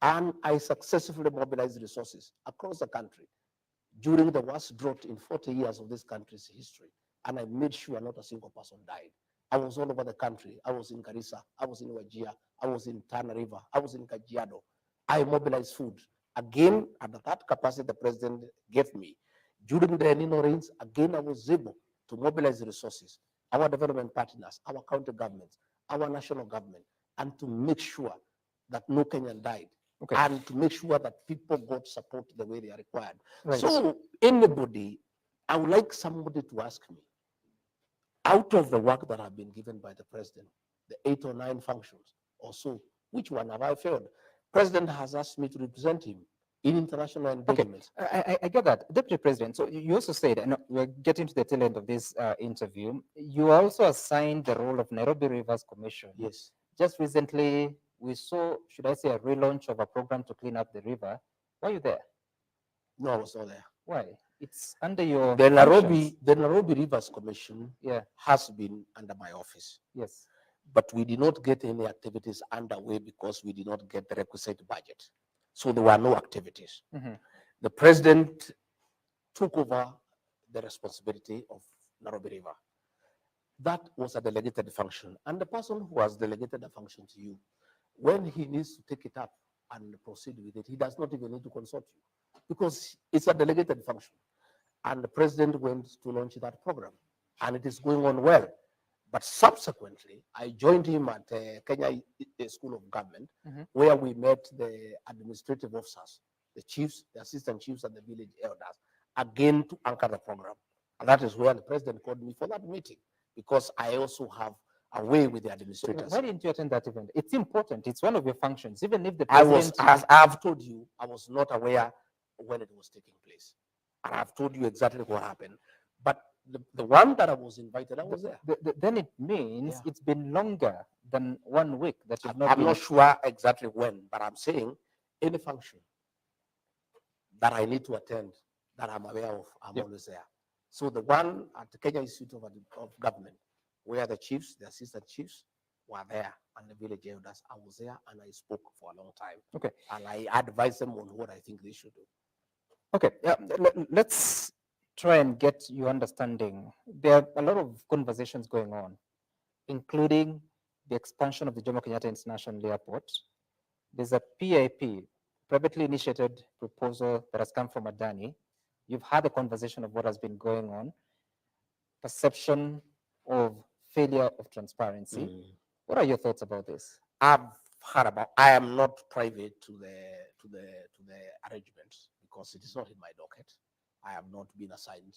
And I successfully mobilized resources across the country during the worst drought in 40 years of this country's history. And I made sure not a single person died. I was all over the country. I was in Garissa, I was in Wajir, I was in Tana River, I was in Kajiado. I mobilized food. Again, at that capacity the president gave me. During the El Nino rains, again, I was able to mobilize resources, our development partners, our county governments, our national government, and to make sure that no Kenyan died. Okay. And to make sure that people got support the way they are required. Right. So anybody, I would like somebody to ask me, out of the work that have been given by the president, the 8 or 9 functions or so, which one have I failed? President has asked me to represent him in international engagements. Okay. I get that. Deputy President, so you also said, and we're getting to the tail end of this interview, you also assigned the role of Nairobi Rivers Commission. Yes. Just recently, we saw, should I say, a relaunch of a program to clean up the river. Were you there? No, I was not there. Why? It's under your The functions. Nairobi Rivers Commission has been under my office. Yes. But we did not get any activities underway because we did not get the requisite budget. So there were no activities. The president took over the responsibility of Nairobi River. That was a delegated function. And the person who has delegated a function to you, when he needs to take it up and proceed with it, he does not even need to consult you because it's a delegated function. And the president went to launch that program, and it is going on well. But subsequently, I joined him at Kenya School of Government, where we met the administrative officers, the chiefs, the assistant chiefs, and the village elders, again to anchor the program. And that is where the president called me for that meeting, because I also have a way with the administrators. Why didn't you attend that event? It's important. It's one of your functions. Even if the I was, president... as I have told you, I was not aware when it was taking place. And I've told you exactly what happened. But the one that I was invited, I was there. Then it means it's been longer than 1 week that you've not I'm been... not sure exactly when, but I'm saying any function that I need to attend, that I'm aware of, I'm always there. So the one at the Kenya Institute of Government, where the chiefs, the assistant chiefs were there, and the village elders, I was there and I spoke for a long time. Okay. And I advised them on what I think they should do. Okay, let's try and get your understanding. There are a lot of conversations going on, including the expansion of the Jomo Kenyatta International Airport. There's a PIP, privately initiated proposal that has come from Adani. You've had a conversation of what has been going on, perception of failure of transparency. What are your thoughts about this? I've heard about. I am not private to the arrangements because it is not in my docket. I have not been assigned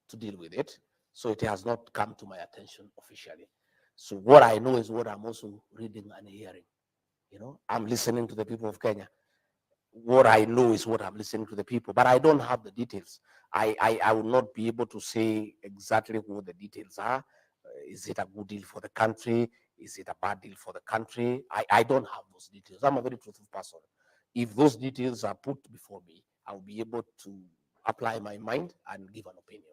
to deal with it, so it has not come to my attention officially. So what I know is what I'm also reading and hearing. I'm listening to the people of Kenya. What I know is what I'm listening to the people, but I don't have the details. I will not be able to say exactly what the details are. Is it a good deal for the country? Is it a bad deal for the country? I don't have those details. I'm a very truthful person. If those details are put before me, I'll be able to apply my mind and give an opinion.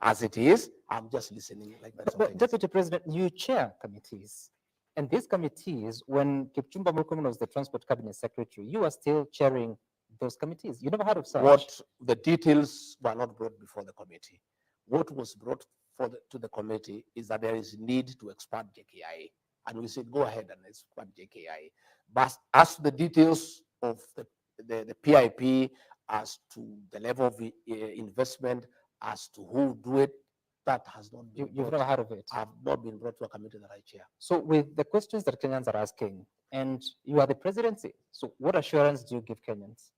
As it is, I'm just listening like that. But Deputy President, you chair committees. And these committees, when Kipchumba Murkomen was the Transport Cabinet Secretary, you are still chairing those committees. You never heard of such? What the details were not brought before the committee. What was brought to the committee is that there is need to expand JKIA. And we said, go ahead and expand JKIA. But as to the details of the PIP, as to the level of investment, as to who do it, that has not been You've never heard of it? Have not been brought to a committee that I chair. So with the questions that Kenyans are asking, and you are the presidency, so what assurance do you give Kenyans?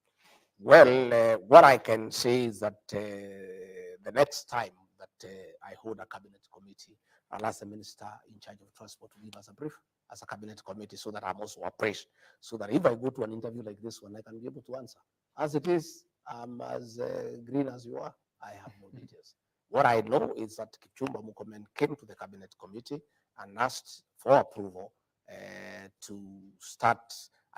Well, what I can say is that the next time that I hold a cabinet committee, I'll ask the minister in charge of transport to give us a brief as a cabinet committee so that I'm also appraised, so that if I go to an interview like this one, I can be able to answer. As it is, I'm as green as you are. I have no details. What I know is that Kipchumba Murkomen came to the cabinet committee and asked for approval to start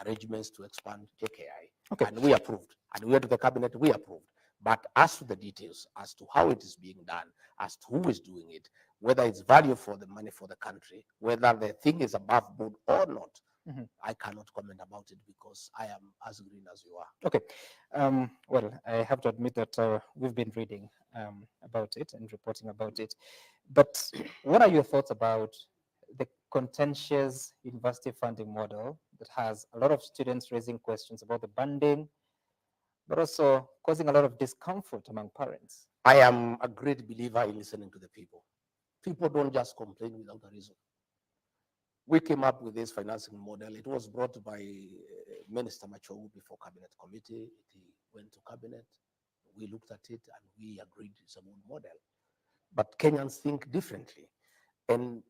arrangements to expand JKI. Okay. And we approved. And we went to the cabinet, we approved. But as to the details, as to how it is being done, as to who is doing it, whether it's value for the money for the country, whether the thing is above board or not, I cannot comment about it because I am as green as you are. Okay. Well, I have to admit that we've been reading about it and reporting about it. But what are your thoughts about the contentious university funding model that has a lot of students raising questions about the funding, but also causing a lot of discomfort among parents? I am a great believer in listening to the people. People don't just complain without a reason. We came up with this financing model. It was brought by Minister Machogu before cabinet committee. It went to cabinet. We looked at it and we agreed it's a good model. But Kenyans think differently. And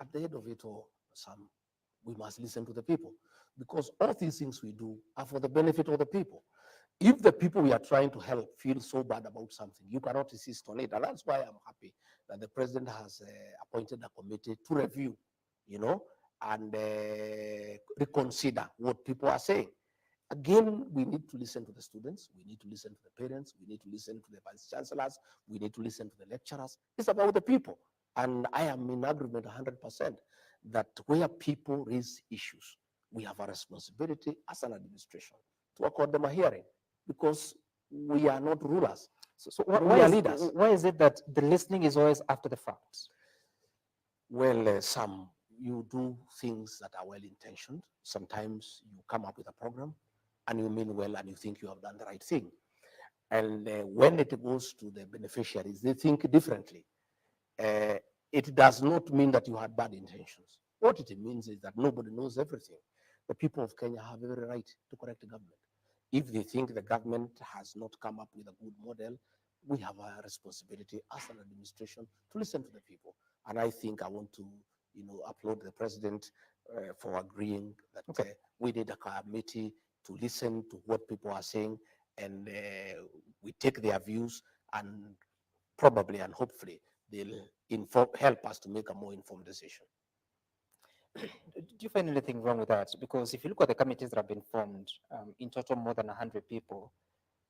at the end of it all, Sam, we must listen to the people because all these things we do are for the benefit of the people. If the people we are trying to help feel so bad about something, you cannot insist on it. And that's why I'm happy that the president has appointed a committee to review, and reconsider what people are saying. Again, we need to listen to the students. We need to listen to the parents. We need to listen to the vice chancellors. We need to listen to the lecturers. It's about the people. And I am in agreement 100% that where people raise issues, we have a responsibility as an administration to accord them a hearing because we are not rulers. So we are leaders. Why is it that the listening is always after the fact? Well, some you do things that are well-intentioned. Sometimes you come up with a program and you mean well and you think you have done the right thing. And when it goes to the beneficiaries, they think differently. uh, it does not mean that you had bad intentions. What it means is that nobody knows everything. The people of Kenya have every right to correct the government. If they think the government has not come up with a good model, we have a responsibility as an administration to listen to the people. And I think I want to, applaud the president for agreeing that Okay. we need a committee to listen to what people are saying, and we take their views, and probably and hopefully they'll help us to make a more informed decision. Do you find anything wrong with that? Because if you look at the committees that have been formed, in total more than 100 people,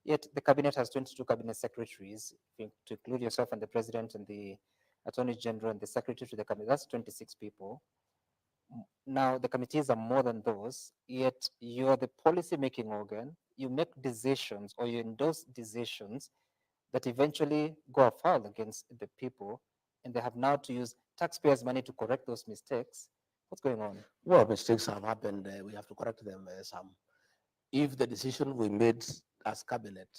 yet the cabinet has 22 cabinet secretaries, to include yourself and the president and the attorney general and the secretary to the cabinet. That's 26 people. Now, the committees are more than those, yet you're the policy making organ. You make decisions or you endorse decisions that eventually go afoul against the people, and they have now to use taxpayers' money to correct those mistakes. What's going on? Well, mistakes have happened. We have to correct them. Some. If the decision we made as cabinet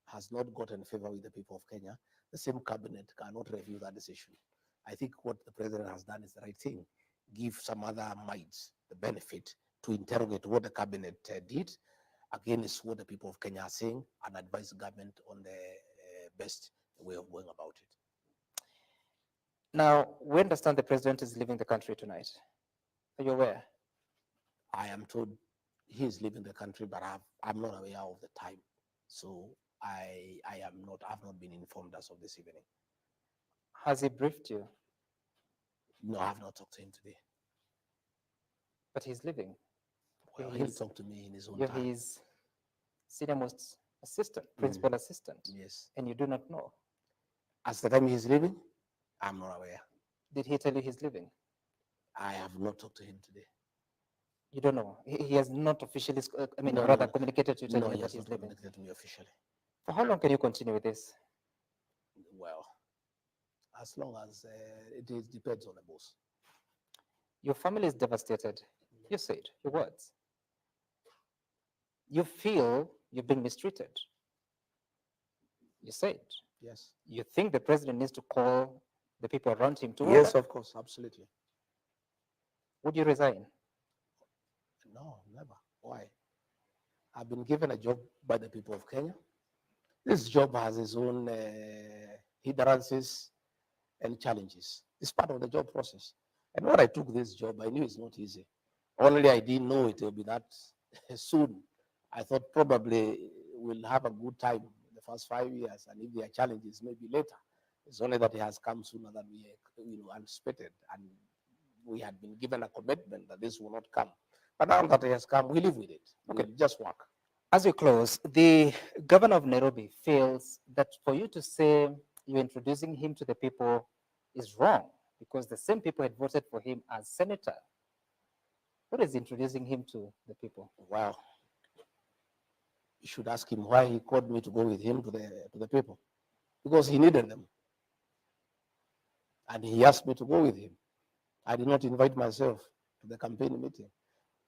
has not gotten favor with the people of Kenya, the same cabinet cannot review that decision. I think what the president has done is the right thing. Give some other minds the benefit to interrogate what the cabinet did against what the people of Kenya are saying, and advise the government on the best way of going about it. Now, we understand the president is leaving the country tonight. Are you aware? I am told he is leaving the country, but I'm not aware of the time. So I've not been informed as of this evening. Has he briefed you? No, I have not talked to him today. But he's leaving. Well, he'll talk to me in his own You're time. his senior most assistant, principal assistant, Yes. and you do not know. As the time he's leaving, I'm not aware. Did he tell you he's leaving? I have not talked to him today. You don't know. He has not officially, No, rather no. communicated to you, telling No, you he that has he's not leaving. communicated to me officially. For how long can you continue with this? Well, as long as depends on the boss. Your family is devastated. You said your words. You feel you've been mistreated. You said. Yes. You think the president needs to call the people around him to Yes, order. of course, absolutely. Would you resign? No, never. Why? I've been given a job by the people of Kenya. This job has its own hindrances and challenges. It's part of the job process. And when I took this job, I knew it's not easy. Only I didn't know it will be that soon. I thought probably we'll have a good time in the first 5 years, and if there are challenges, maybe later. It's only that it has come sooner than we anticipated, and we had been given a commitment that this will not come. But now that it has come, we live with it. Okay. We'll just work. As we close, the governor of Nairobi feels that for you to say you're introducing him to the people is wrong because the same people had voted for him as senator. What is introducing him to the people? Well, you should ask him why he called me to go with him to the people, because he needed them, and he asked me to go with him. I did not invite myself to the campaign meeting.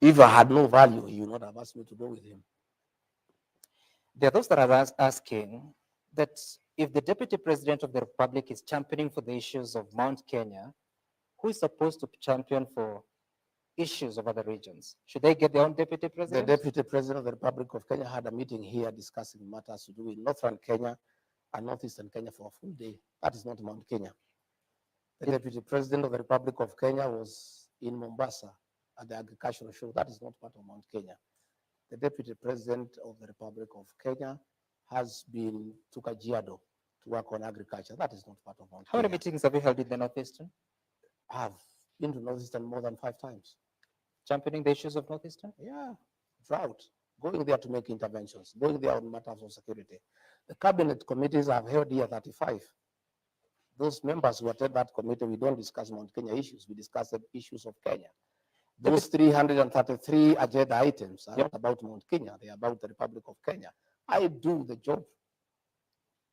If I had no value, he would not have asked me to go with him. There are those that are asking that if the deputy president of the republic is championing for the issues of Mount Kenya, who is supposed to champion for issues of other regions? Should they get their own deputy president? The deputy president of the Republic of Kenya had a meeting here discussing matters to do with northern Kenya and northeastern Kenya for a full day. That is not Mount Kenya. The deputy president of the Republic of Kenya was in Mombasa at the agricultural show. That is not part of Mount Kenya. The deputy president of the Republic of Kenya has been to Kajiado to work on agriculture. That is not part of Mount How Kenya. many meetings have you held in the northeastern? I have been to northeastern more than 5 times. Championing the issues of northeastern? Yeah, drought, going there to make interventions, going there on matters of security. The cabinet committees have held here 35. Those members who attend that committee, we don't discuss Mount Kenya issues, we discuss the issues of Kenya. Those 333 agenda items are not about Mount Kenya, they are about the Republic of Kenya. I do the job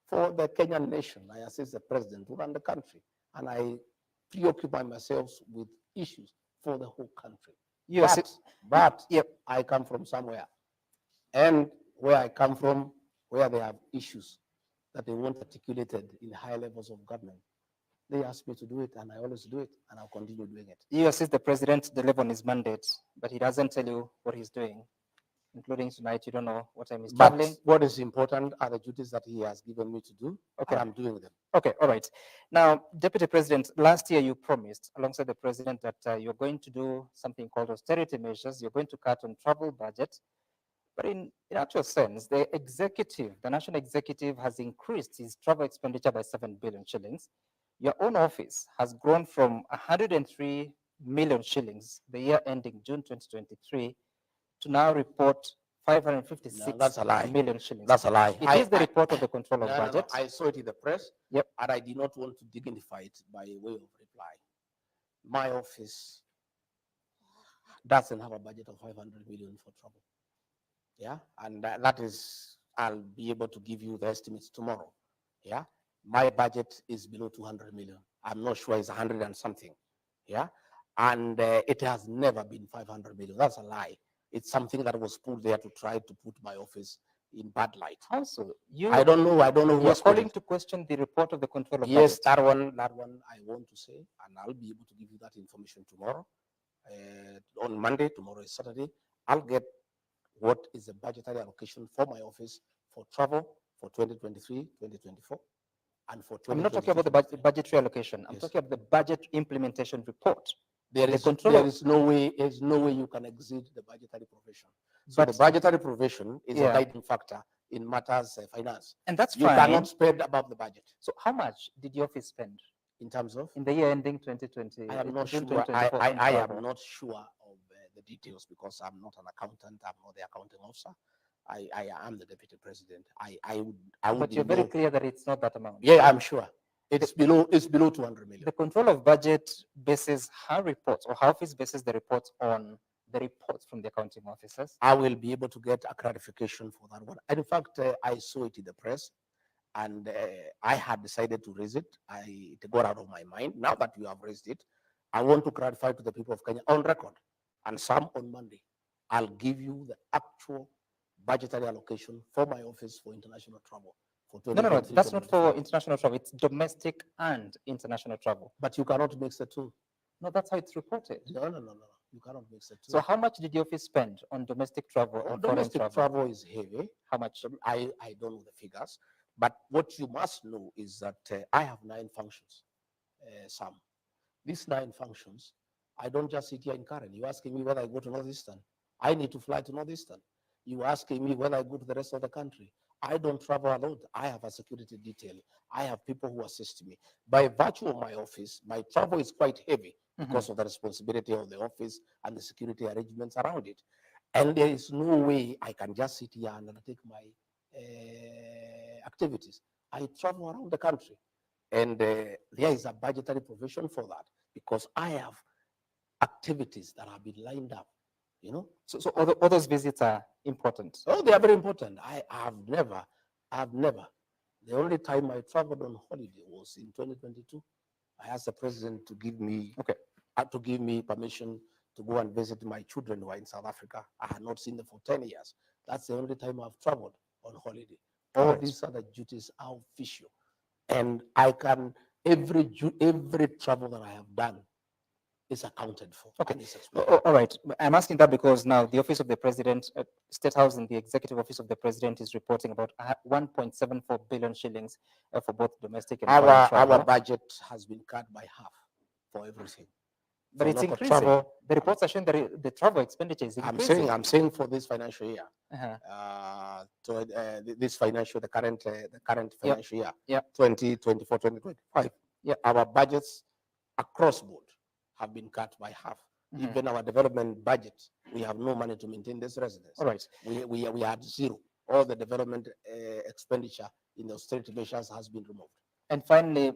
for the Kenyan nation. I assist the president to run the country, and I preoccupy myself with issues for the whole country. But I come from somewhere, and where I come from, where they have issues that they want articulated in high levels of government, They asked me to do it, and I always do it, and I'll continue doing it. You assist the president deliver on his mandate, but he doesn't tell you what he's doing, including tonight. You don't know what time he's But traveling. what is important are the duties that he has given me to do, Okay. and I'm doing them. Okay, all right. Now, Deputy President, last year you promised, alongside the president, that you're going to do something called austerity measures. You're going to cut on travel budget. But in actual sense, the executive, the national executive, has increased his travel expenditure by 7 billion shillings. Your own office has grown from 103 million shillings the year ending June 2023 to now report No, 556 that's a lie. million shillings. That's a lie. It is the report of the control of No, no, no. budget. I saw it in the press. Yep. And I did not want to dignify it by way of reply. My office doesn't have a budget of 500 million for travel. Yeah, and that is, I'll be able to give you the estimates tomorrow. Yeah, my budget is below 200 million. I'm not sure it's 100 and something. Yeah, and it has never been 500 million. That's a lie. It's something that was put there to try to put my office in bad light. How so? I don't know. Who You're was put calling it. to question the report of the control of Yes, budget. that one I want to say, and I'll be able to give you that information tomorrow. On Monday, tomorrow is Saturday. I'll get what is the budgetary allocation for my office for travel for 2023, 2024, and for 2023. I'm not talking about the budgetary allocation. I'm Yes. talking about the budget implementation report. There The is control there of- is no way you can exceed the budgetary provision. So But- the budgetary provision is Yeah. a guiding factor in matters finance. And that's You fine. cannot spend above the budget So how much did your office spend in terms of. in the year ending 2020? I am not June sure. 2024 on I travel? am not sure of the details because I'm not an accountant. I'm not the accounting officer. I am the deputy president. I would. But you're very clear that it's not that amount. Yeah, I'm sure. It's below 200 million. The control of budget bases her reports, or her office bases the reports on the reports from the accounting officers. I will be able to get a clarification for that one. And in fact, I saw it in the press, and I had decided to raise it. It got out of my mind. Now that you have raised it, I want to clarify to the people of Kenya on record, and some on Monday. I'll give you the actual budgetary allocation for my office for international travel. No, that's not for international travel. It's domestic and international travel. But you cannot mix the two. No, that's how it's reported. No. You cannot mix the two. So how much did your office spend on domestic travel and foreign Domestic travel? travel is heavy. How much? I don't know the figures, but what you must know is that I have 9 functions. Some these 9 functions, I don't just sit here in Karen. You're asking me whether I go to Northeastern. I need to fly to Northeastern. You're asking me whether I go to the rest of the country. I don't travel alone. I have a security detail. I have people who assist me. By virtue of my office, my travel is quite heavy because of the responsibility of the office and the security arrangements around it. And there is no way I can just sit here and undertake my activities. I travel around the country. And there is a budgetary provision for that because I have activities that have been lined up. So all those visits are important. Oh, they are very important. I have never. The only time I traveled on holiday was in 2022. I asked the president to give me permission to go and visit my children who are in South Africa. I had not seen them for 10 years. That's the only time I've traveled on holiday. All these other duties are official, and I can every travel that I have done is accounted for. Okay. And is explained. All right. I'm asking that because now the Office of the President, State House and the Executive Office of the President is reporting about 1.74 billion shillings for both domestic and foreign travel. Our budget has been cut by half for everything. But For it's local increasing. travel, The reports are showing that the travel expenditure is increasing. I'm saying for this financial year, Uh-huh. the current financial year, Yep. 2024, 2025, our budgets across board have been cut by half. Even our development budget, we have no money to maintain this residence. All right. We had zero. All the development expenditure in the austerity measures has been removed. And finally,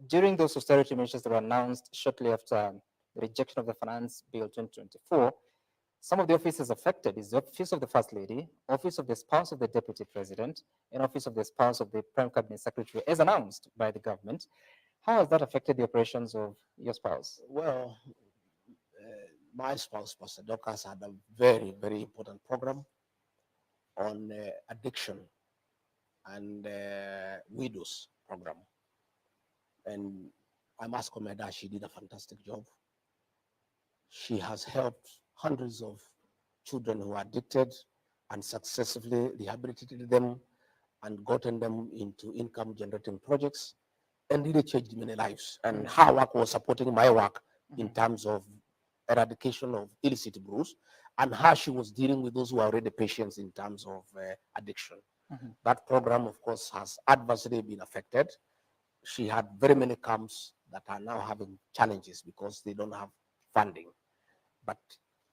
during those austerity measures that were announced shortly after the rejection of the Finance Bill 2024, some of the offices affected is the Office of the First Lady, Office of the Spouse of the Deputy President, and Office of the Spouse of the Prime Cabinet Secretary, as announced by the government. How has that affected the operations of your spouse? Well, my spouse, Pastor Dorcas, had a very, very important program on addiction and widows program. And I must commend her. She did a fantastic job. She has helped hundreds of children who are addicted and successfully rehabilitated them and gotten them into income generating projects and really changed many lives. And her work was supporting my work in terms of eradication of illicit brews, and how she was dealing with those who are already patients in terms of addiction. That program, of course, has adversely been affected. She had very many camps that are now having challenges because they don't have funding. But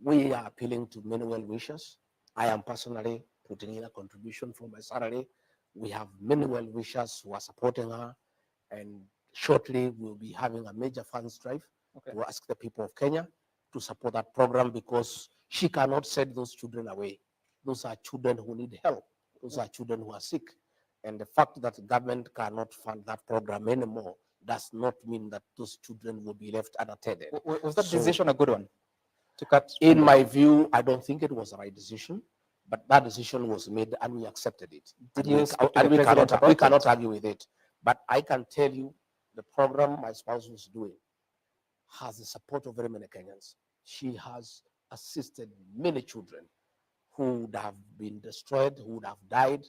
we are appealing to many well wishers. I am personally putting in a contribution from my salary. We have many well wishers who are supporting her, and shortly we'll be having a major funds drive to ask the people of Kenya to support that program, because she cannot send those children away. Those are children who need help. Those are children who are sick. And the fact that the government cannot fund that program anymore does not mean that those children will be left unattended. Was that So, decision a good one to cut? in my view, I don't think it was the right decision, but that decision was made and we accepted it. Did And you we, speak to and the we president cannot, about we cannot it? argue with it. But I can tell you the program my spouse was doing has the support of very many Kenyans. She has assisted many children who would have been destroyed, who would have died,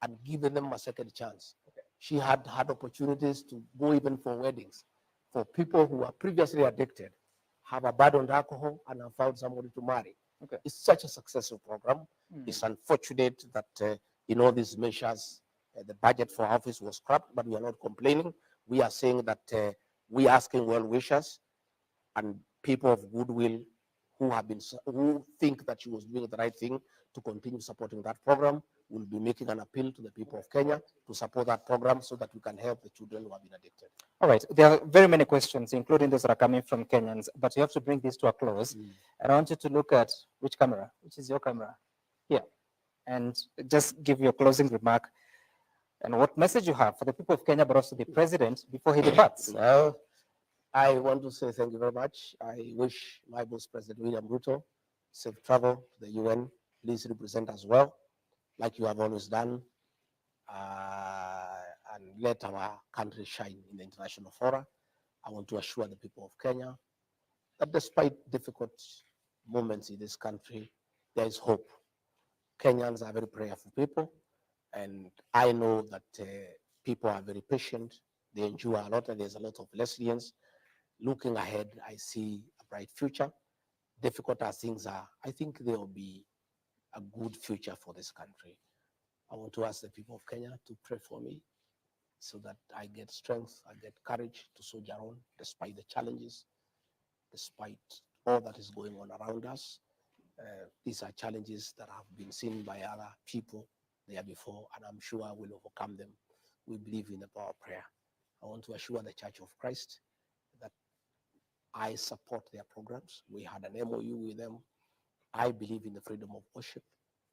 and given them a second chance. She had had opportunities to go even for weddings for people who were previously addicted, have abandoned alcohol, and have found somebody to marry. It's such a successful program. It's unfortunate that in all these measures, the budget for office was scrapped, but we are not complaining. We are saying that we are asking well wishers and people of goodwill who think that she was doing the right thing to continue supporting that program. Will be making an appeal to the people of Kenya to support that program so that we can help the children who have been addicted. All right. There are very many questions, including those that are coming from Kenyans, but you have to bring this to a close. And I want you to look at which camera, which is your camera here, and just give your closing remark and what message you have for the people of Kenya, but also the president before he departs. Well, I want to say thank you very much. I wish my boss, President William Ruto, safe travel to the UN. Please represent us well, like you have always done, and let our country shine in the international fora. I want to assure the people of Kenya that despite difficult moments in this country, there is hope. Kenyans are very prayerful people, and I know that people are very patient. They endure a lot, and there's a lot of resilience. Looking ahead, I see a bright future. Difficult as things are, I think there will be a good future for this country. I want to ask the people of Kenya to pray for me so that I get strength, I get courage to soldier on despite the challenges, despite all that is going on around us. These are challenges that have been seen by other people there before, and I'm sure we'll overcome them. We believe in the power of prayer. I want to assure the Church of Christ that I support their programs. We had an MOU with them. I believe in the freedom of worship.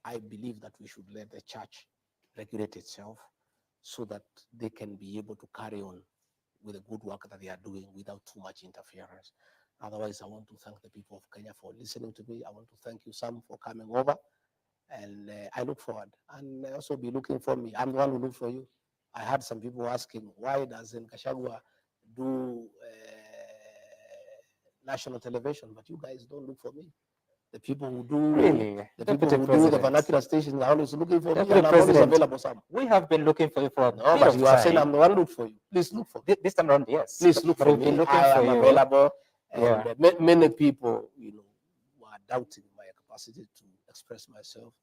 I believe that we should let the church regulate itself so that they can be able to carry on with the good work that they are doing without too much interference. Otherwise, I want to thank the people of Kenya for listening to me. I want to thank you, Sam, for coming over. And I look forward. And also be looking for me. I'm the one who look for you. I had some people asking, why doesn't Gachagua do national television? But you guys don't look for me. The people who do the people Deputy who do the President. vernacular stations are always looking for me, Deputy and I'm always President. available, Sam. We have been looking for you for a No, bit but of you are saying time. I'm the one who look for you. Please look for me. This time around, yes. Please look But for we've been me. looking I for am you. available. And Yeah. many people, were doubting my capacity to express myself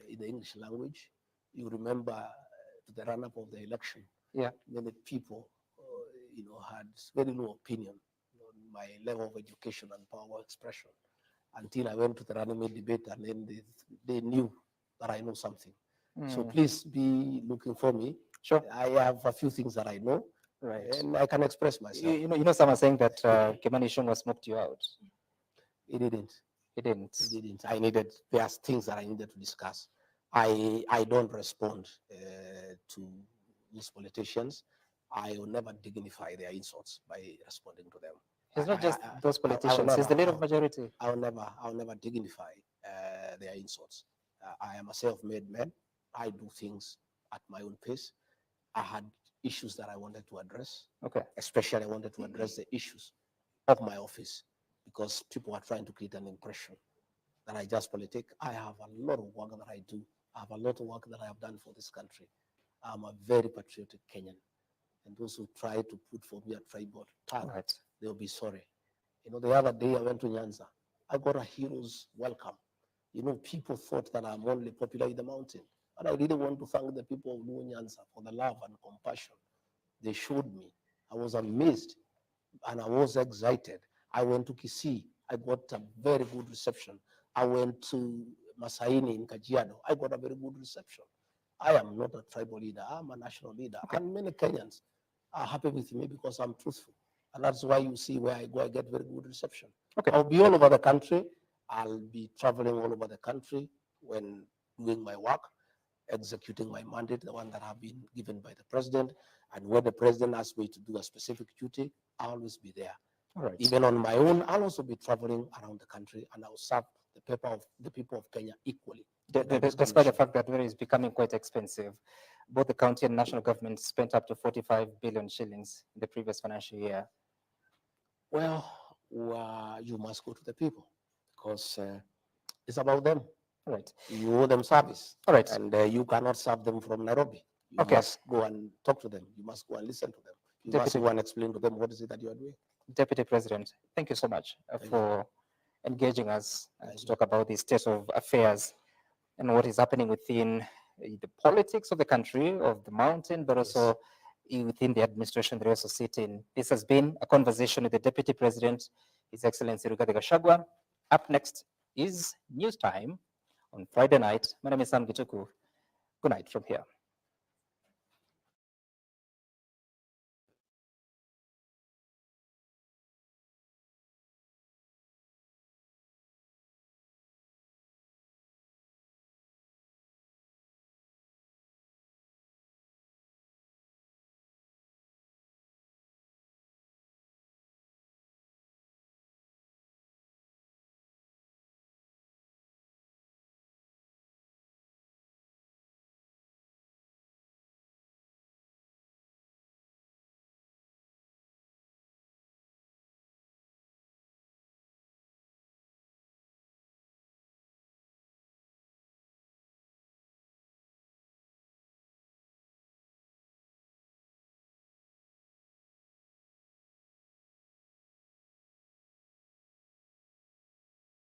in the English language. You remember to the run-up of the election, Yeah. many people, had very low opinion on my level of education and power of expression until I went to the running mate debate, and then they knew that I know something. So please be looking for me. Sure. I have a few things that I know, Right. and I can express myself. You know, some are saying that Kimani Ichung'wah smoked you out. He didn't. He didn't. He didn't. There's things that I needed to discuss. I don't respond to these politicians. I will never dignify their insults by responding to them. It's not just those politicians. He's the leader of majority. I'll never dignify their insults. I am a self-made man. I do things at my own pace. I had issues that I wanted to address. Okay. Especially, I wanted to address the issues of my office because people are trying to create an impression that I just politic. I have a lot of work that I do. I have a lot of work that I have done for this country. I'm a very patriotic Kenyan. And those who try to put for me a tribal tag, Right. they'll be sorry. The other day I went to Nyanza. I got a hero's welcome. People thought that I'm only popular in the mountain. And I really want to thank the people of Luo Nyanza for the love and compassion they showed me. I was amazed and I was excited. I went to Kisii. I got a very good reception. I went to Masaini in Kajiado. I got a very good reception. I am not a tribal leader. I'm a national leader. Okay. And many Kenyans are happy with me because I'm truthful. And that's why you see where I go, I get very good reception. Okay. I'll be all over the country. I'll be traveling all over the country when doing my work, executing my mandate, the one that I've been given by the president. And when the president asks me to do a specific duty, I'll always be there. All right. Even on my own, I'll also be traveling around the country and I'll serve the people of Kenya equally. Despite the fact that Wera is becoming quite expensive, both the county and national government spent up to 45 billion shillings in the previous financial year. Well, you must go to the people because it's about them. All right. You owe them service. All right. And you cannot serve them from Nairobi. You Okay. must go and talk to them. You must go and listen to them. You must Deputy- go and explain to them what is it that you are doing. Deputy President, thank you so much for engaging us to talk about the state of affairs and what is happening within the politics of the country, of the mountain, but also within the administration that we also sit in. This has been a conversation with the Deputy President, His Excellency Rigathi Gachagua. Up next is News Time on Friday night. My name is Sam Gituku. Good night from here.